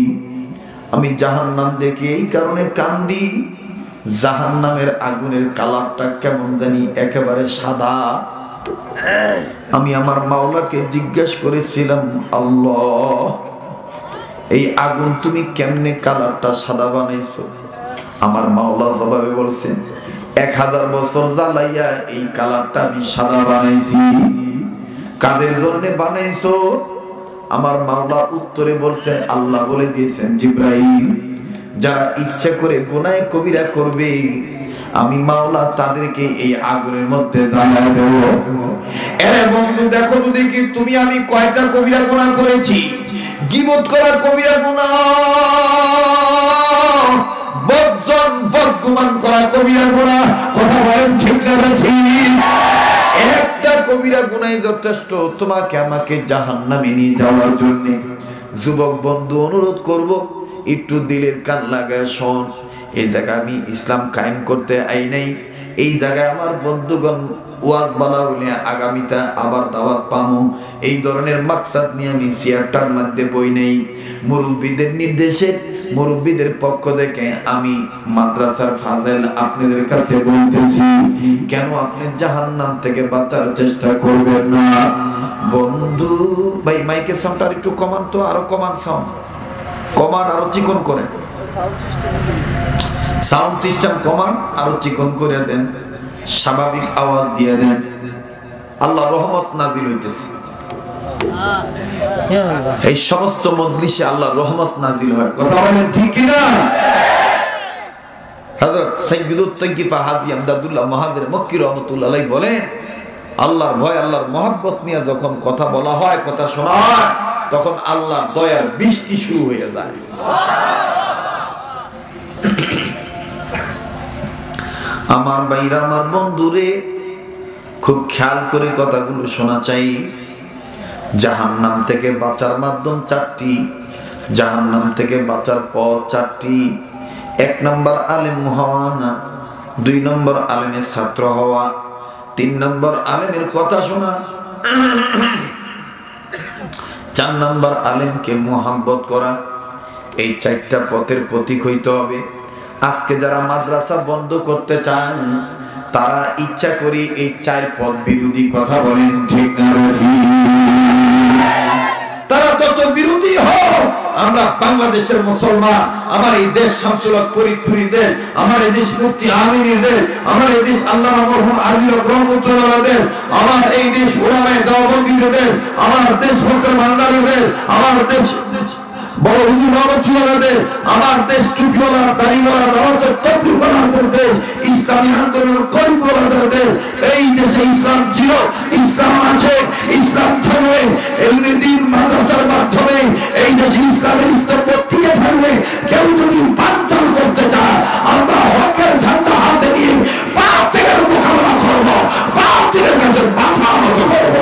আমি জাহান্নাম দেখে এই কারণে কান্দি, জাহান্নামের আগুনের কালারটা কেমন জানি একেবারে সাদা। আমি আমার মাওলাকে জিজ্ঞাসা করেছিলাম, আল্লাহ, এই আগুন তুমি কেমনে কালারটা সাদা বানাইছো? আমার মাওলা জবাবে বলছেন, 1000 বছর জ্বালাইয়া এই কালারটা আমি সাদা বানাইছি। কাদের জন্য বানাইছো? আমার মাওলা উত্তরে বলছেন, আল্লাহ বলে দিয়েছেন, জিবরাইল, যারা ইচ্ছা করে গুনাহ কবিরা করবে আমি মাওলা তাদেরকে এই আগুনের মধ্যে জ্বালায় দেব। এরে বন্ধু, দেখো তো দেখি তুমি আমি কয়টা কবিরা গুনাহ করেছি। গীবত করার কবিরা গুনাহ, বদজন বদগুমান করা কবিরা গুনাহ। কথা বলেন ঠিক না ঠিক? একটা কবিরা গুনাহ যথেষ্ট তোমাকে আমাকে জাহান্নামে নিয়ে যাওয়ার জন্য। যুবক বন্ধু, অনুরোধ করব, একটু দিলের কান লাগায় শোন। এই জায়গায় আমি ইসলাম কায়েম করতে আই নাই। এই জায়গায় আমার বন্ধুগণ ওয়াজ বালা বলে আগামীতে আবার দাওয়াত পামু, এই ধরনের মাকসাদ নিয়ে আমি চেয়ারটার মধ্যে বই নেই। মুরব্বীদের নির্দেশে, মুরব্বীদের পক্ষ থেকে আমি মাদ্রাসার ফাজেল আপনাদের কাছে বলতেছি, কেন আপনি জাহান্নাম থেকে বাঁচার চেষ্টা করবেন না? বন্ধু ভাই, মাইকের সাউন্ডটা একটু কমান তো, আরো কমান সাউন্ড, কমান, আরো চিকন করেন সাউন্ড সিস্টেম, কমান আরো চিকন করে দেন, স্বাভাবিক আওয়াজ দিয়ে দেন। আল্লাহ রহমত নাজিল হইতেছে। এই সমস্ত মজলিসে আল্লাহ রহমত নাজিল হয়। কথা বলেন ঠিক কি না? হযরত সাইয়্যিদুত তাইয়্যিবা হাজী আমদাদুল্লাহ মুহাজির মক্কি রাহমাতুল্লাহ আলাইহি বলেন, আল্লাহর ভয়, আল্লাহর মহব্বত নিয়ে যখন কথা বলা হয়, কথা শোনা হয়, তখন আল্লাহর দয়ার বৃষ্টি শুরু হয়ে যায়। আমার ভাইরা, আমার বন্ধুরে, খুব খেয়াল করে কথাগুলো শোনা চাই। জাহান্নাম থেকে বাঁচার মাধ্যম 4টি, জাহান্নাম থেকে বাঁচার পথ 4টি। 1 নম্বর আলেম হওয়া না, 2 নম্বর আলেমের ছাত্র হওয়া, 3 নম্বর আলেমের কথা শোনা, 4 নম্বর আলেমকে মুহাব্বত করা। এই 4টা পথের প্রতীক হইতে হবে। আজকে যারা মাদ্রাসা বন্ধ করতে চায়, তারা ইচ্ছা করে এই 4 পথ বিরোধী। কথা বলেন ঠিক না ঠিক? তারা তত বিরোধী হোক, আমরা বাংলাদেশের মুসলমান, আমার এই দেশ শামসুল হক ফরিদপুরের দেশ, আমার এই দেশ মুফতি আমিনের দেশ, আমার এই দেশ আল্লামা মরহুম আজিজ রহমাতুল্লাহর দেশ, আমার এই দেশ উলামায়ে দেওবন্দিদের দেশ, আমার দেশ ফখরে মান্দারের দেশ, আমার দেশ বড় হুজুর রহমাতুল্লাহর দেশ, আমার দেশ টুপিওয়ালা, দাড়িওয়ালা, দাওয়াতের তাবলীগওয়ালাদের দেশ, ইসলামী আন্দোলনের কর্মীওয়ালাদের দেশ। এই দেশে ইসলাম ছিল, ইসলাম আছে, ইসলাম থাকবে। এলমে দ্বীন মাদ্রাসার মাধ্যমে এই দেশে ইসলামের স্তম্ভ টিকে থাকবে। কেউ যদি বানচাল করতে চায়, আমরা হকের ঝান্ডা হাতে নিয়ে বাতিলের মোকাবেলা করব, বাতিলের কাছে মাথা নত করব।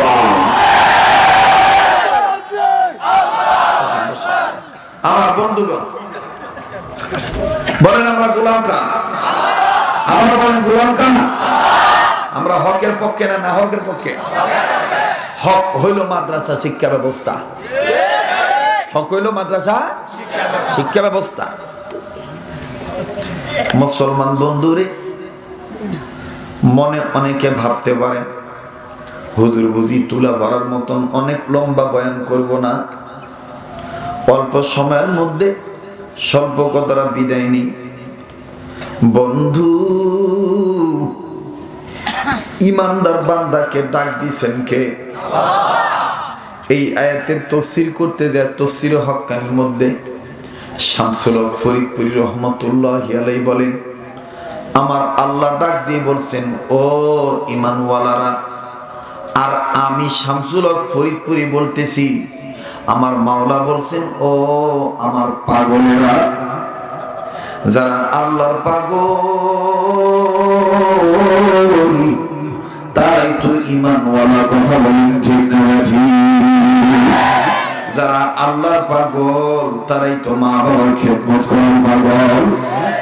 আমার বন্ধুগণ বলেন, আমরা গোলাম খান? আবার বলেন, গোলাম খান? আমরা হকের পক্ষে না না হকের পক্ষে? হক হইল মাদ্রাসা শিক্ষা ব্যবস্থা। হক হইল মাদ্রাসা শিক্ষা ব্যবস্থা। মুসলমান বন্ধুরে, মনে অনেকে ভাবতে পারেন, হুজুর বুঝি তুলা ভরার মতন অনেক লম্বা বয়ান করব না, অল্প সময়ের মধ্যে স্বল্প কথাটা বিদায় নি। বন্ধু, ইমানদার বান্দাকে ডাক দিছেন কে? এই আয়াতের তাফসীর করতে যায় তাফসীরে হক্কানির মধ্যে শামসুল হক ফরিদপুরি রহমাতুল্লাহি আলাইহি বলেন, আমার আল্লাহ ডাক দিয়ে বলছেন, ও ঈমানওয়ালারা, আর আমি শামসুল হক ফরিদপুরি বলতেছি, আমার মাওলা বলছেন, ও আমার পাগলেরা, যারা আল্লাহর পাগল তারাই তো ঈমানওয়ালা। কথা বলেন ঠিক না ঠিক? যারা আল্লাহর পাগল তারাই তো মা বাবার খেদমত করার পাগল।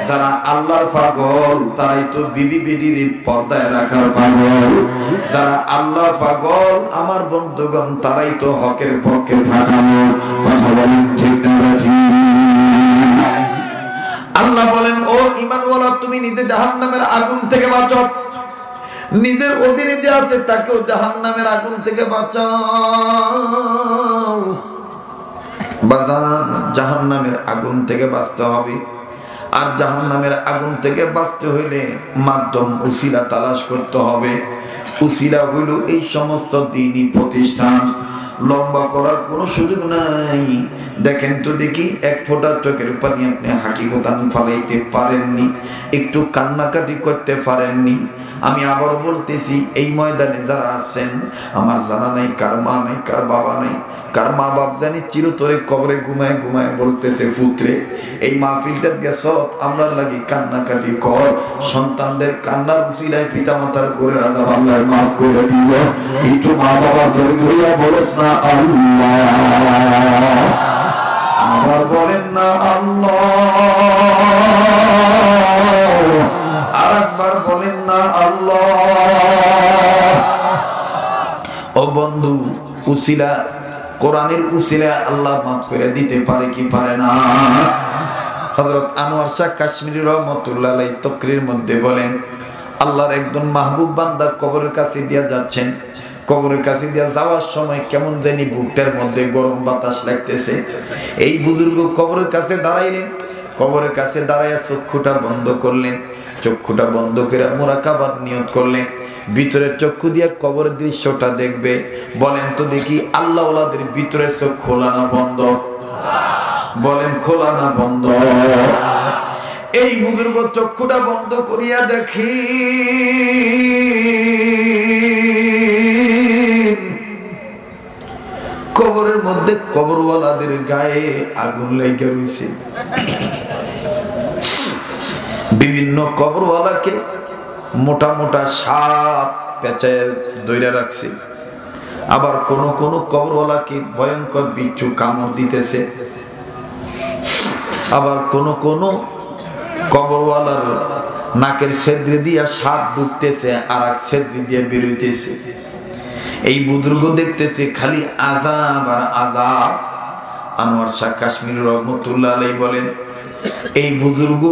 যারা আল্লাহর পাগল তারাই তো বিবি বিডির পর্দায় রাখার পাগল। যারা আল্লাহর পাগল আমার বন্ধুগণ তারাই তো হকের পক্ষে থাকানো। কথা বলেন ঠিক না ঠিক? আল্লাহ বলেন, ও ঈমানওয়ালা, তুমি নিজে জাহান্নামের আগুন থেকে বাঁচো, নিজের অধীনে যে আছে তাকেও জাহান্নামের আগুন থেকে বাঁচাও। বাজান, জাহান্নামের আগুন থেকে বাঁচতে হবে। আর জাহান্নামের আগুন থেকে বাঁচতে হইলে মাধ্যম উসিলা তালাশ করতে হবে। উসিলা হইল এই সমস্ত দ্বীনি প্রতিষ্ঠান। লম্বা করার কোনো সুযোগ নাই। দেখেন তো দেখি, এক ফোঁটা চোখের পানি আপনি হাকিকতান ফালাইতে পারেননি, একটু কান্নাকাটি করতে পারেননি। আমি আবার বলতেছি, এই ময়দানে যারা আছেন, আমার জানা নাই কার মা নাই, কার বাবা নাই, কার মা বাপ জানি চিরতরে কবরে ঘুমায় ঘুমায় বলতেছে, পুত্রে এই মাহফিলটা গেছ আমরা লাগি কান্নাকাটি কর। সন্তানদের কান্নার উসিলায় পিতা মাতার করে আযাব আল্লাহ মাফ করে দিব। একটু মা বাবার ধরে ধরিয়া বলস না আল্লাহ, আবার বলেন না আল্লাহ, আর একবার বলেন না আল্লাহ। ও বন্ধু, উসিলা, কোরআনের উসিলা আল্লাহ মাফ করে দিতে পারে কি পারে না? হযরত আনোয়ার শাহ কাশ্মীরি রহমাতুল্লাহ আলাইহি তাকরীর মধ্যে বলেন, আল্লাহর একজন মাহবুব বান্দা কবরের কাছে দিয়া যাচ্ছেন। কবরের কাছে দিয়া যাওয়ার সময় কেমন জানি বুকটার মধ্যে গরম বাতাস লাগতেছে। এই বুজুর্গ কবরের কাছে দাঁড়াইলেন। কবরের কাছে দাঁড়াইয়া চক্ষুটা বন্ধ করলেন। চক্ষুটা বন্ধ করে মুরাকাবার নিয়ত করলেন। ভিতরের চক্ষু দিয়ে কবরের দৃশ্যটা দেখবে। বলেন তো দেখি, আল্লাহ ওয়ালাদের ভিতরের চোখ খোলা না বন্ধ? বলেন খোলা না বন্ধ? এই বুজুর্গ চক্ষুটা বন্ধ করিয়া দেখি কবরের মধ্যে কবরওয়ালাদের গায়ে আগুন লেগে রয়েছে। বিভিন্ন কবরওয়ালাকে মোটা মোটা সাপ পেঁচায় ধরে রাখছে। আবার কোন কোন কবরওয়ালাকে ভয়ঙ্কর বিচ্ছু কামড় দিতেছে। আবার কোন কোন কবরওয়ালার নাকের ছেদ্রে দিয়া সাপ ঢুকতেছে, আর এক ছেদ্রে দিয়ে বেরোইতেছে। এই বুজুর্গ দেখতেছে খালি আযাব আর আযাব। আনোয়ার শাহ কাশ্মীরি রহমাতুল্লাহ আলাইহি বলেন, এই বুজুর্গ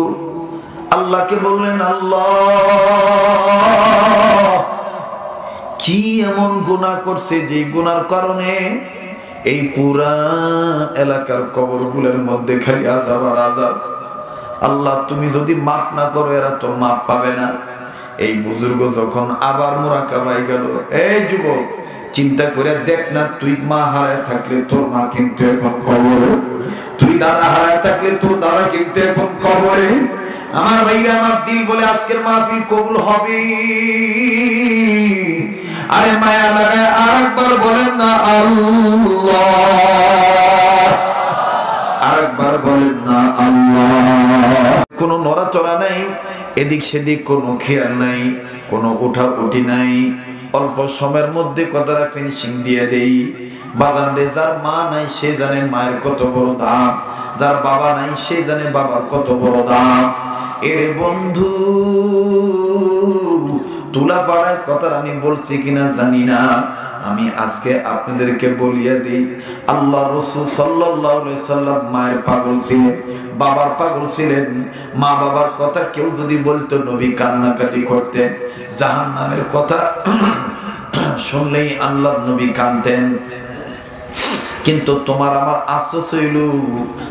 আল্লাহকে বললেন, আল্লাহ, কি এমন গুনাহ করছে যে গুনার কারণে এই পুরা এলাকার কবরগুলোর মধ্যে খালি আযাব আর আযাব। আল্লাহ, তুমি যদি মাফ না করো এরা তো মাফ পাবে না। এই বুজুর্গ যখন আবার মুরাকাবায় গেল, এই যুবক, চিন্তা করে দেখ না, তুই মা হারায় থাকলে তোর মা কিন্তু এখন কবরে, তুই দাদা হারায় থাকলে তোর দাদা কিন্তু এখন কবরে। আমার ভাইরা, আমার দিল বলে আজকের মাহফিল কবুল হবে। আরে মায়া লাগায় আরেকবার বলেন না আল্লাহ, আরেকবার বলেন না আল্লাহ। কোনো নড়াচড়া নাই, এদিক সেদিক কোনো খেয়াল নাই, কোনো ওঠা উঠি নাই। অল্প সময়ের মধ্যে কথাটা ফিনিশিং দিয়ে দেই। বাগান রে, যার মা নাই সে জানে মায়ের কত বড় দাম, যার বাবা নাই সে জানে বাবার কত বড় দাম। এরে বন্ধু, তুলা পাড়ায় কথা আমি বলছি কিনা জানি না, আমি আজকে আপনাদেরকে বলিয়া দিই, আল্লাহ রাসূল সাল্লাল্লাহু আলাইহি সাল্লাম মায়ের পাগল ছিলেন, বাবার পাগল ছিলেন। মা বাবার কথা কেউ যদি বলতো নবী কান্নাকাটি করতেন। জাহান্নামের কথা শুনলেই আল্লাহর নবী কাঁদতেন। কিন্তু তোমার আমার আফসোস হইল,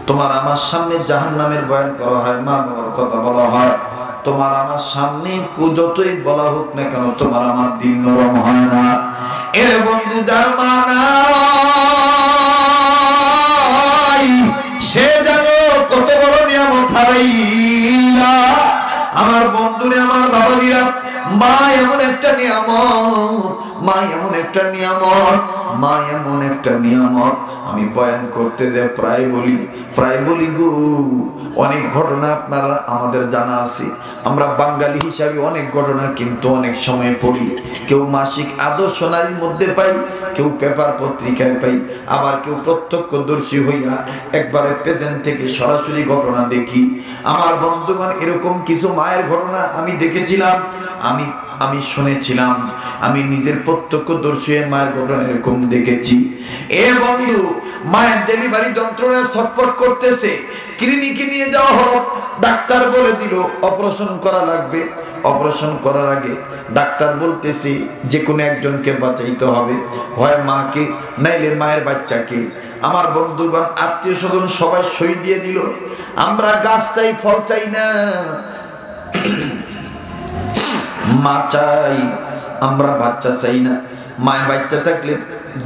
তোমার আমার সামনে জাহান্নামের বয়ান করা হয়, মা বাবার কথা বলা হয়, তোমার আমার সামনে যতই বলা হোক না কেন তোমার আমার দিল নরম হয় না। এর বন্ধু, যার মা নাই সে জানো কত বড় নিয়ামত হারাইলা। আমার বন্ধু বন্ধুরে আমার বাবাজিরা, মা এমন একটা নিয়ামত, মা এমন একটা নিয়ামত, মা এমন একটা নিয়ামত। আমি বয়ান করতে যে প্রায় বলি গো, অনেক ঘটনা আপনারা আমাদের জানা আছে। আমরা বাঙালি হিসাবে অনেক ঘটনা কিন্তু অনেক সময় পড়ি, কেউ মাসিক আদর্শ নারীর মধ্যে পাই, কেউ পেপার পত্রিকায় পাই, আবার কেউ প্রত্যক্ষদর্শী হইয়া একবারে প্রেজেন্ট থেকে সরাসরি ঘটনা দেখি। আমার বন্ধুগণ, এরকম কিছু মায়ের ঘটনা আমি দেখেছিলাম, আমি শুনেছিলাম, আমি নিজের প্রত্যক্ষদর্শী মায়ের ঘটনা এরকম দেখেছি। এ বন্ধু, মায়ের ডেলিভারি যন্ত্রণা ছটফট করতেছে, ক্লিনিকে নিয়ে যাওয়া হলো, ডাক্তার বলে দিল অপারেশন করা লাগবে। অপারেশন করার আগে ডাক্তার বলতেছে যে কোনো একজনকে বাঁচাইতে হবে, হয় মাকে নাইলে মায়ের বাচ্চাকে। আমার বন্ধুগণ, আত্মীয় স্বজন সবাই সই দিয়ে দিল। আমরা গাছ চাই, ফল চাই না, মা চাই, আমরা বাচ্চা চাই না। মায়ের বাচ্চা থাকলে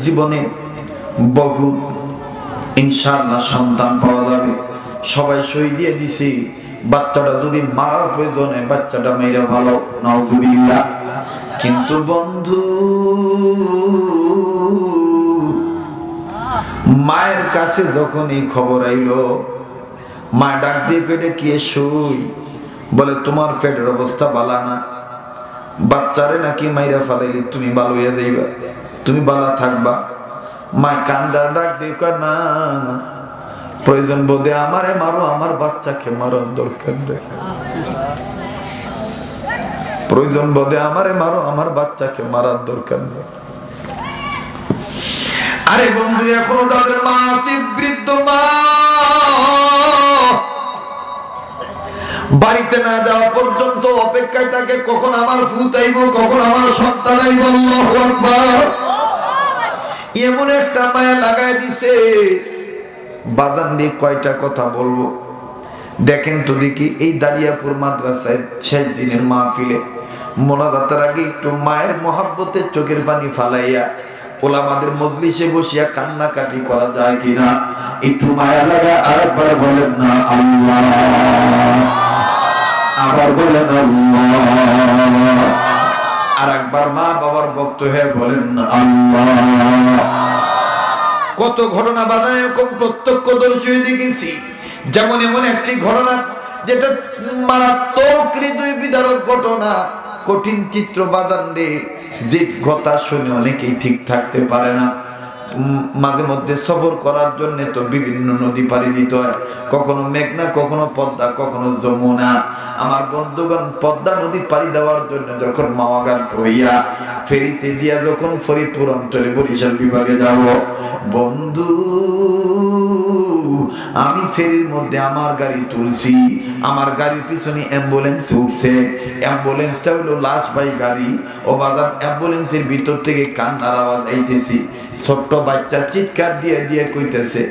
জীবনে বহু ইনশাআল্লাহ সন্তান পাওয়া যাবে। সবাই সই দিয়ে দিছি, বাচ্চাটা যদি মারার প্রয়োজনে বাচ্চাটা মেরে ভালো, নাউজুবিল্লাহ। কিন্তু বন্ধু, মায়ের কাছে যখন এই খবর আইলো, মা ডাক দিয়ে কেটে কে সই, বলে তোমার পেটের অবস্থা বালা না, বাচ্চারে নাকি মাইরা ফালাইলি তুমি ভালো হয়ে যাইবা, তুমি বালা থাকবা। মা কান্দার ডাক দিয়ে কয় না না, প্রয়োজন বোধে আমারে মারো, আমার বাচ্চাকে মারার দরকার নেই। প্রয়োজন বোধে আমারে মারো, আমার বাচ্চাকে মারার দরকার নেই। আরে বন্ধু, এখনো তাদের মা আছে, বৃদ্ধ মা, বাড়িতে না যাওয়া পর্যন্ত অপেক্ষায় থাকে, কখন আমার ফুত আইব, কখন আমার সন্তান আইব। আল্লাহু আকবার। এমন একটা মায়া লাগাই দিছে, বাজান দিয়ে কয়টা কথা বলবো দেখেন তো দেখি। এই দারিয়াপুর মাদ্রাসায় শেষ দিনের মাহফিলে মোনাজাতের আগে একটু মায়ের মহাব্বতের চোখের পানি ফালাইয়া ওলামাদের মজলিসে বসিয়া কান্নাকাটি করা যায় কিনা? একটু মায়া লাগা আরেকবার বলেন না আল্লাহ, আবার বলেন আল্লাহ, আর একবার মা বাবার ভক্ত হয়ে বলেন না আল্লাহ। কত ঘটনা বাজার এরকম প্রত্যক্ষদর্শী দেখেছি। যেমন এমন একটি ঘটনা যেটা মারাত্মক হৃদয় বিদারক ঘটনা, কঠিন চিত্র বাজান রে, যে কথা শুনে অনেকেই ঠিক থাকতে পারে না। মাঝে মধ্যে সফর করার জন্য তো বিভিন্ন নদী পাড়ি দিতে হয়, কখনো মেঘনা, কখনো পদ্মা, কখনো যমুনা। আমার বন্ধুগণ, পদ্মা নদী পাড়ি দেওয়ার জন্য যখন মাওয়াঘাট হইয়া ফেরিতে দিয়া যখন ফরিদপুর অঞ্চলে বরিশাল বিভাগে যাব, বন্ধু আমি ফেরির মধ্যে আমার গাড়ি তুলছি, আমার গাড়ির পিছনে অ্যাম্বুলেন্স উঠছে, অ্যাম্বুলেন্সটা হলো লাশবাহী গাড়ি। ও বাজার, অ্যাম্বুলেন্সের ভিতর থেকে কান্নার আওয়াজ আইতেছি, ছোট্ট বাচ্চা চিৎকার দিয়ে দিয়ে কইতেছে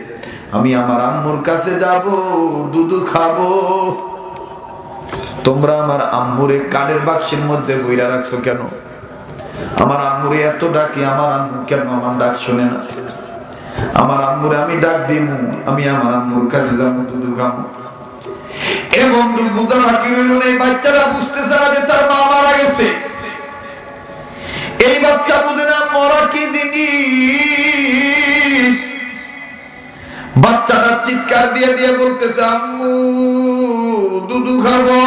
আমি আমার আম্মুর কাছে যাব, দুধু খাবো। তোমরা আমার আম্মুরে কাঠের বাক্সের মধ্যে বইরা রাখছো কেন? আমার আম্মুরে এত ডাকি, আমার আম্মু কেন আমার ডাক শোনে না? আমার আম্মুরে আমি ডাক দিব, আমি আমার আম্মুর কাছে যাবো, দুধু খাবো। এ বন্ধু, বুঝা বাকি রইল না। এই বাচ্চাটা বুঝতেছে না যে তার মা মারা গেছে। এই বাচ্চা বুঝে না মরা কি জিনিস। বাচ্চাটা চিৎকার দিয়ে দিয়ে বলতেছে আম্মু দুধু খাবো।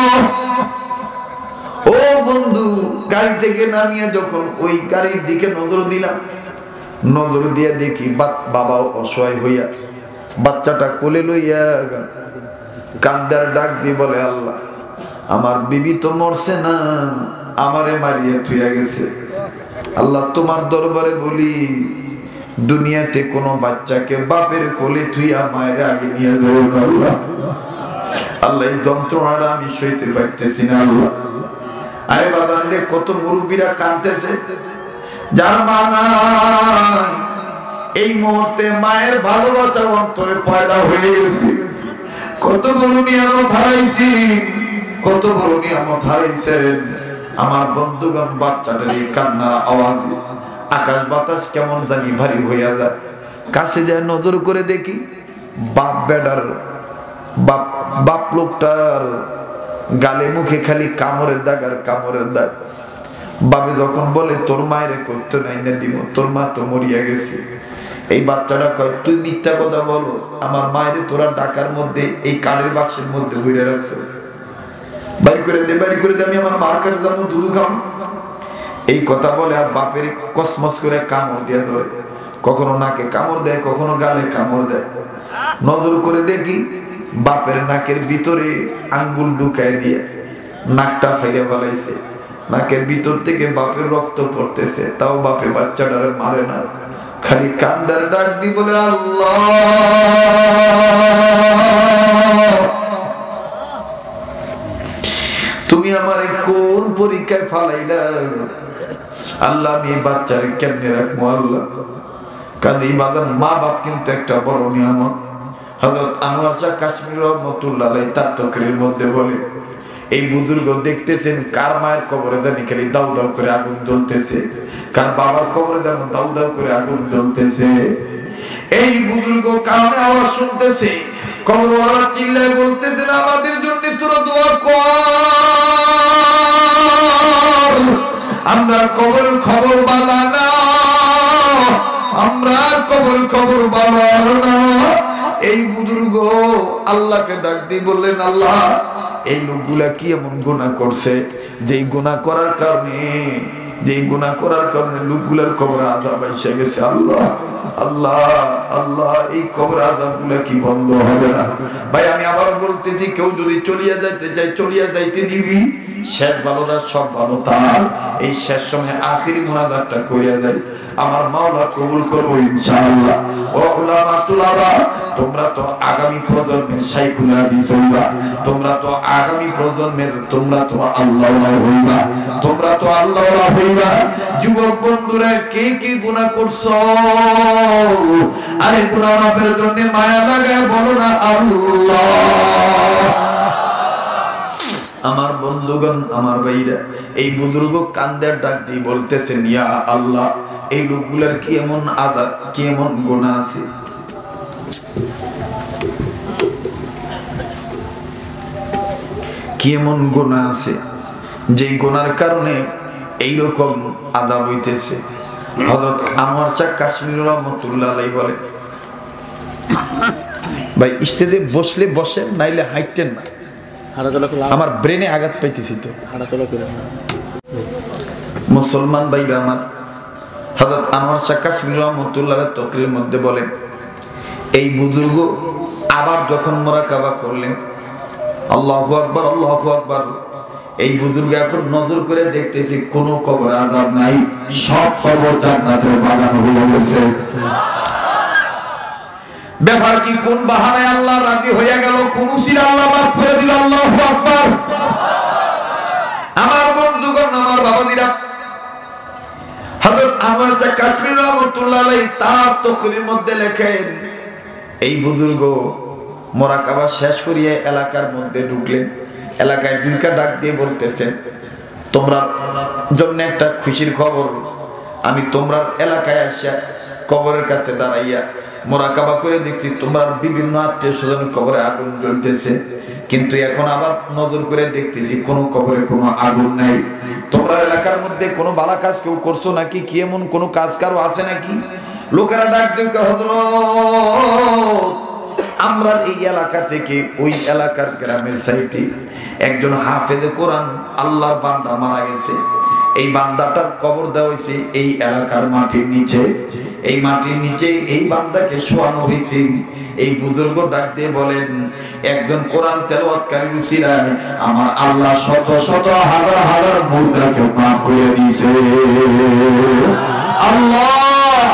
ও বন্ধু, গাড়ি থেকে নামিয়ে যখন ওই গাড়ির দিকে নজর দিলাম, নজর দিয়ে দেখি বাবা অসহায় হইয়া বাচ্চাটা কোলে লইয়া কান্দার ডাক দিয়ে বলে আল্লাহ, আমার বিবি তো মরছে না, আমারে মারিয়ে থুইয়া গেছে। আল্লাহ, তোমার দরবারে বলি, দুনিয়াতে কোনো বাচ্চাকে বাপের কোলে থুইয়া মায়ের আগে নিয়ে যাও না আল্লাহ। আল্লাহ, এই যন্ত্রণাটা আমি সইতে পারতেছি না আল্লাহ। আরে বাদান রে, কত মুরব্বীরা কাঁদতেছে যার মা নাই। এই মুহূর্তে মায়ের ভালোবাসা অন্তরে পয়দা হয়ে গেছে। কত বড় নিয়ামত হারাইছি, কত বড় নিয়ামত হারাইছেন আমার বন্ধুগণ। বাচ্চাটার এই কান্নার আওয়াজে আকাশ বাতাস কেমন জানি ভারী হইয়া যায়। কাছে যায় নজর করে দেখি, বাপ বেডার বাপ লোকটার গালে মুখে খালি কামড়ের দাগ আর কামড়ের দাগ। বাবা যখন বলে তোর মায়ের করতো নাই না দিব, তোর মা তো মরিয়া গেছে। এই বাচ্চাটা কয় তুই মিথ্যা কথা বলো, আমার মায়ের তোরা ঢাকার মধ্যে এই কাঠের বাক্সের মধ্যে ঘুরে রাখছো, বাড়ি করে দে, বাড়ি করে দে, আমি আমার মার কাছে যাবো, দুধু খাম। এই কথা বলে আর বাপের কসমস করে কামড় দিয়ে ধরে, কখনো নাকে কামড় দেয়, কখনো গালে কামড় দেয়। নজর করে দেখি বাপের নাকের ভিতরে আঙ্গুল ঢুকায় দিয়ে নাকটা ফাইরে ফেলাইছে, নাকের ভিতর থেকে বাপের রক্ত পড়তেছে, তাও বাপে বাচ্চাটারে মারে না, খালি কান্দার ডাক দি বলে আল্লাহ তুমি আমারে কোন পরীক্ষায় ফালাইলা, আল্লাহ আমি বাচ্চারে কেমনে রাখবো আল্লাহ। কাজেই বাজান মা বাপ কিন্তু একটা বড় নিয়ামত। হযরত আনোয়ার শাহ কাশ্মীর রহমাতুল্লাহ আলাইহি তার তকরীরের মধ্যে বলে, এই বুজুর্গ দেখতেছেন কার মায়ের কবরে জানি খালি দাউ দাউ করে আগুন জ্বলতেছে, কার বাবার কবরে যেন দাউ দাউ করে আগুন জ্বলতেছে। এই বুজুর্গ কানে আওয়াজ শুনতেছে, কবরওয়ালারা চিল্লায় বলতেছে না আমাদের জন্য তোরা দোয়া কর, আমরা কবরের খবর বালা না, আমরা কবরের খবর বালা না। এই বুজুর্গ আল্লাহকে ডাক দিয়ে বললেন আল্লাহ এই লোকগুলা কি এমন গুনাহ করছে যেই গুনাহ করার কারণে লোকগুলার কবরে আযাব এসে গেছে। আল্লাহ আল্লাহ আল্লাহ এই কবর আযাবগুলা কি বন্ধ হবে না? ভাই আমি আবার বলতেছি, কেউ যদি চলিয়া যাইতে চাই চলিয়া যাইতে দিবি, শেষ ভালোটা সব ভালো তার। এই শেষ সময় আখিরি মুনাজাতটা করিয়া যাই, আমার মাওলা কবুল করবো ইনশাআল্লাহ। ও উলামা তুলাবা, তোমরা তো আগামী প্রজন্মের শাইখুল হাদিস হইবা, তোমরা তো আগামী প্রজন্মের, তোমরা তো আল্লাহওয়ালা হইবা, তোমরা তো আল্লাহওয়ালা হইবা। যুবক বন্ধুরা কে কি গুনাহ করছো, আরে গুনাহ মাফের জন্য মায়া লাগায় বলো না আল্লাহ। আমার বন্ধুগণ, আমার ভাইরা, এই বুজুর্গ কান্দের ডাক দিয়ে বলতেছেন ইয়া আল্লাহ এই লোকগুলার কি এমন আযাব, কি এমন গুনাহ আছে, কি এমন গুনাহ আছে যেই গুনার কারণে এইরকম আযাব হইতেছে। হযরত আনোয়ার শাহ কাশ্মীর রহমাতুল্লাহ আলাইহি বলে, ভাই স্টেজে বসলে বসেন, নাইলে হাইটেন না, আমার ব্রেনে আঘাত পাইতেছি তো। মুসলমান ভাইরা আমার, হযরত আনোয়ার শাহ কাশ্মীর রহমাতুল্লাহ তকরীরের মধ্যে বলেন, এই বুজুর্গ আবার যখন মুরাকাবা করলেন আল্লাহু আকবার আল্লাহু আকবার, এই বুজুর্গ এখন নজর করে দেখতেছি কোনো কবরে আযাব নাই, সব কবর জান্নাতের বাগান হয়ে গেছে। ব্যাপার কি, কোন বাহানায় আল্লাহ রাজি হয়ে গেল, কোন উসিলা আল্লাহ মাফ করে দিল। আল্লাহু আকবার। আমার বন্ধুগণ, আমার বাবাদিরা, হযরত আনোয়ার শাহ কাশ্মীর রহমাতুল্লাহ আলাইহি তার তকরীরের মধ্যে লেখেন, এই বুজুর্গ মুরাকাবা শেষ করিয়ে এলাকার মধ্যে ঢুকলেন, এলাকায় দুইটা ডাক দিয়ে বলতেছেন তোমরা জন্য একটা খুশির খবর, আমি তোমরা এলাকায় আসিয়া কবরের কাছে দাঁড়াইয়া মুরাকাবা করে দেখছি তোমরা বিভিন্ন আত্মীয় স্বজন কবরে আগুন জ্বলতেছে, কিন্তু এখন আবার নজর করে দেখতেছি কোনো কবরে কোনো আগুন নাই। তোমরা এলাকার মধ্যে কোনো ভালো কাজ কেউ করছো নাকি, কি এমন কোনো কাজ কারো আছে নাকি? লোকেরা ডাক দিয়ে হযরত আমরা এই এলাকা থেকে ওই এলাকার গ্রামের সাইডে একজন হাফেজে কোরআন আল্লাহর বান্দা মারা গেছে, এই বান্দাটার কবর দেওয়া হয়েছে এই এলাকার মাটির নিচে, এই মাটির নিচে এই বান্দাকে শোয়ানো হয়েছে। এই বুজুর্গ ডাক দিয়ে বলেন, একজন কোরআন তেলাওয়াতকারীর উসিলায় আমার আল্লাহ শত শত হাজার হাজার মুর্দাকে মাফ করে দিয়েছে। আল্লাহ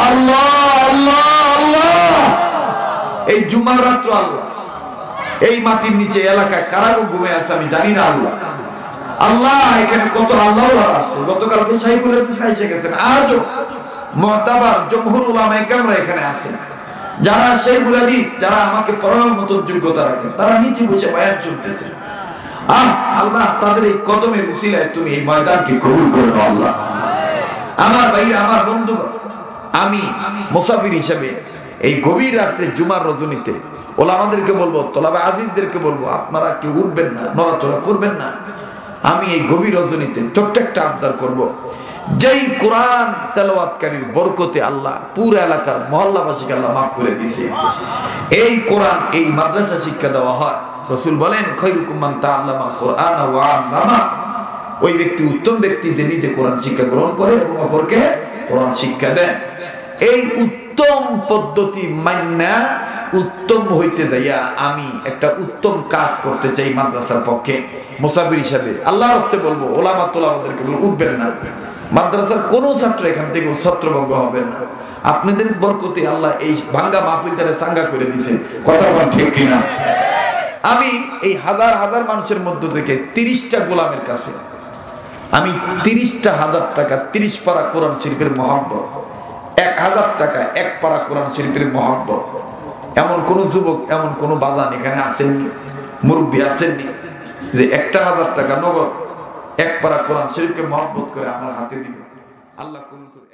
আল্লাহ আল্লাহ আল্লাহ। এই জুমার রাত্র আল্লাহ এই মাটির নিচে এলাকায় কারা ঘুমে আছে আমি জানি না। আল্লাহ আল্লাহ এখানে কত আল্লাহ আছে। গতকালকে শাইখুল হাদিস এসে গেছেন, আজও মুতাবার জমহুর উলামায়ে কেরামরা এখানে আছেন, যারা শাইখুল হাদিস, যারা আমাকে পড়ানোর মতো যোগ্যতা রাখেন, তারা নিচে বসে বয়ান শুনতেছে। আল্লাহ তাদের এই কদমের উসিলায় তুমি এই ময়দানকে কবুল করে নাও আল্লাহ। আমার ভাইরা, আমার বন্ধুগণ, আমি মুসাফির হিসেবে এই গভীর রাতে জুমার রজনীতে ওলামাদেরকে বলবো, তোলাবে আজিজদেরকে বলবো, আপনারা কেউ উঠবেন না, নড়াচড়া করবেন না। আমি এই গভীর রজনীতে ছোট্ট একটা আবদার করব, যেই কোরআন তেলাওয়াতকারীর বরকতে আল্লাহ পুরো এলাকার মহল্লাবাসীকে আল্লাহ মাফ করে দিয়েছে, এই কোরআন এই মাদ্রাসা শিক্ষা দেওয়া হয়। রাসূল বলেন, খায়রুকুম মান তাআল্লামাল কোরআন ওয়া আল্লামা। ওই ব্যক্তি উত্তম ব্যক্তি যে নিজে কোরআন শিক্ষা গ্রহণ করে এবং অপরকে কোরআন শিক্ষা দেয়। এই উত্তম পদ্ধতি মান্না উত্তম হইতে যাইয়া আমি একটা উত্তম কাজ করতে চাই মাদ্রাসার পক্ষে মুসাফির হিসাবে। আল্লাহর হস্তে বলবো, ওলামা তোলামাদেরকে বলবো, উঠবেন না। মাদ্রাসার কোনো ছাত্র এখান থেকে ছত্রভঙ্গ হবেন না। আপনাদের বরকতে আল্লাহ এই ভাঙ্গা মাহফিলটারে চাঙ্গা করে দিয়েছে, কথা বল ঠিক কিনা? আমি এই হাজার হাজার মানুষের মধ্য থেকে 30টা গোলামের কাছে আমি 30,000 টাকা 30 পারা কোরআন শরীফের মহব্বত, 1000 টাকা 1 পারা কোরআন শরীফের মহব্বত। এমন কোন যুবক, এমন কোন বাজান এখানে আসেননি, মুরব্বী আসেননি যে 1000 টাকা নগদ 1 পারা কোরআন শরীফকে মহব্বত করে আমার হাতে দিবে। আল্লাহ কবুল করুন।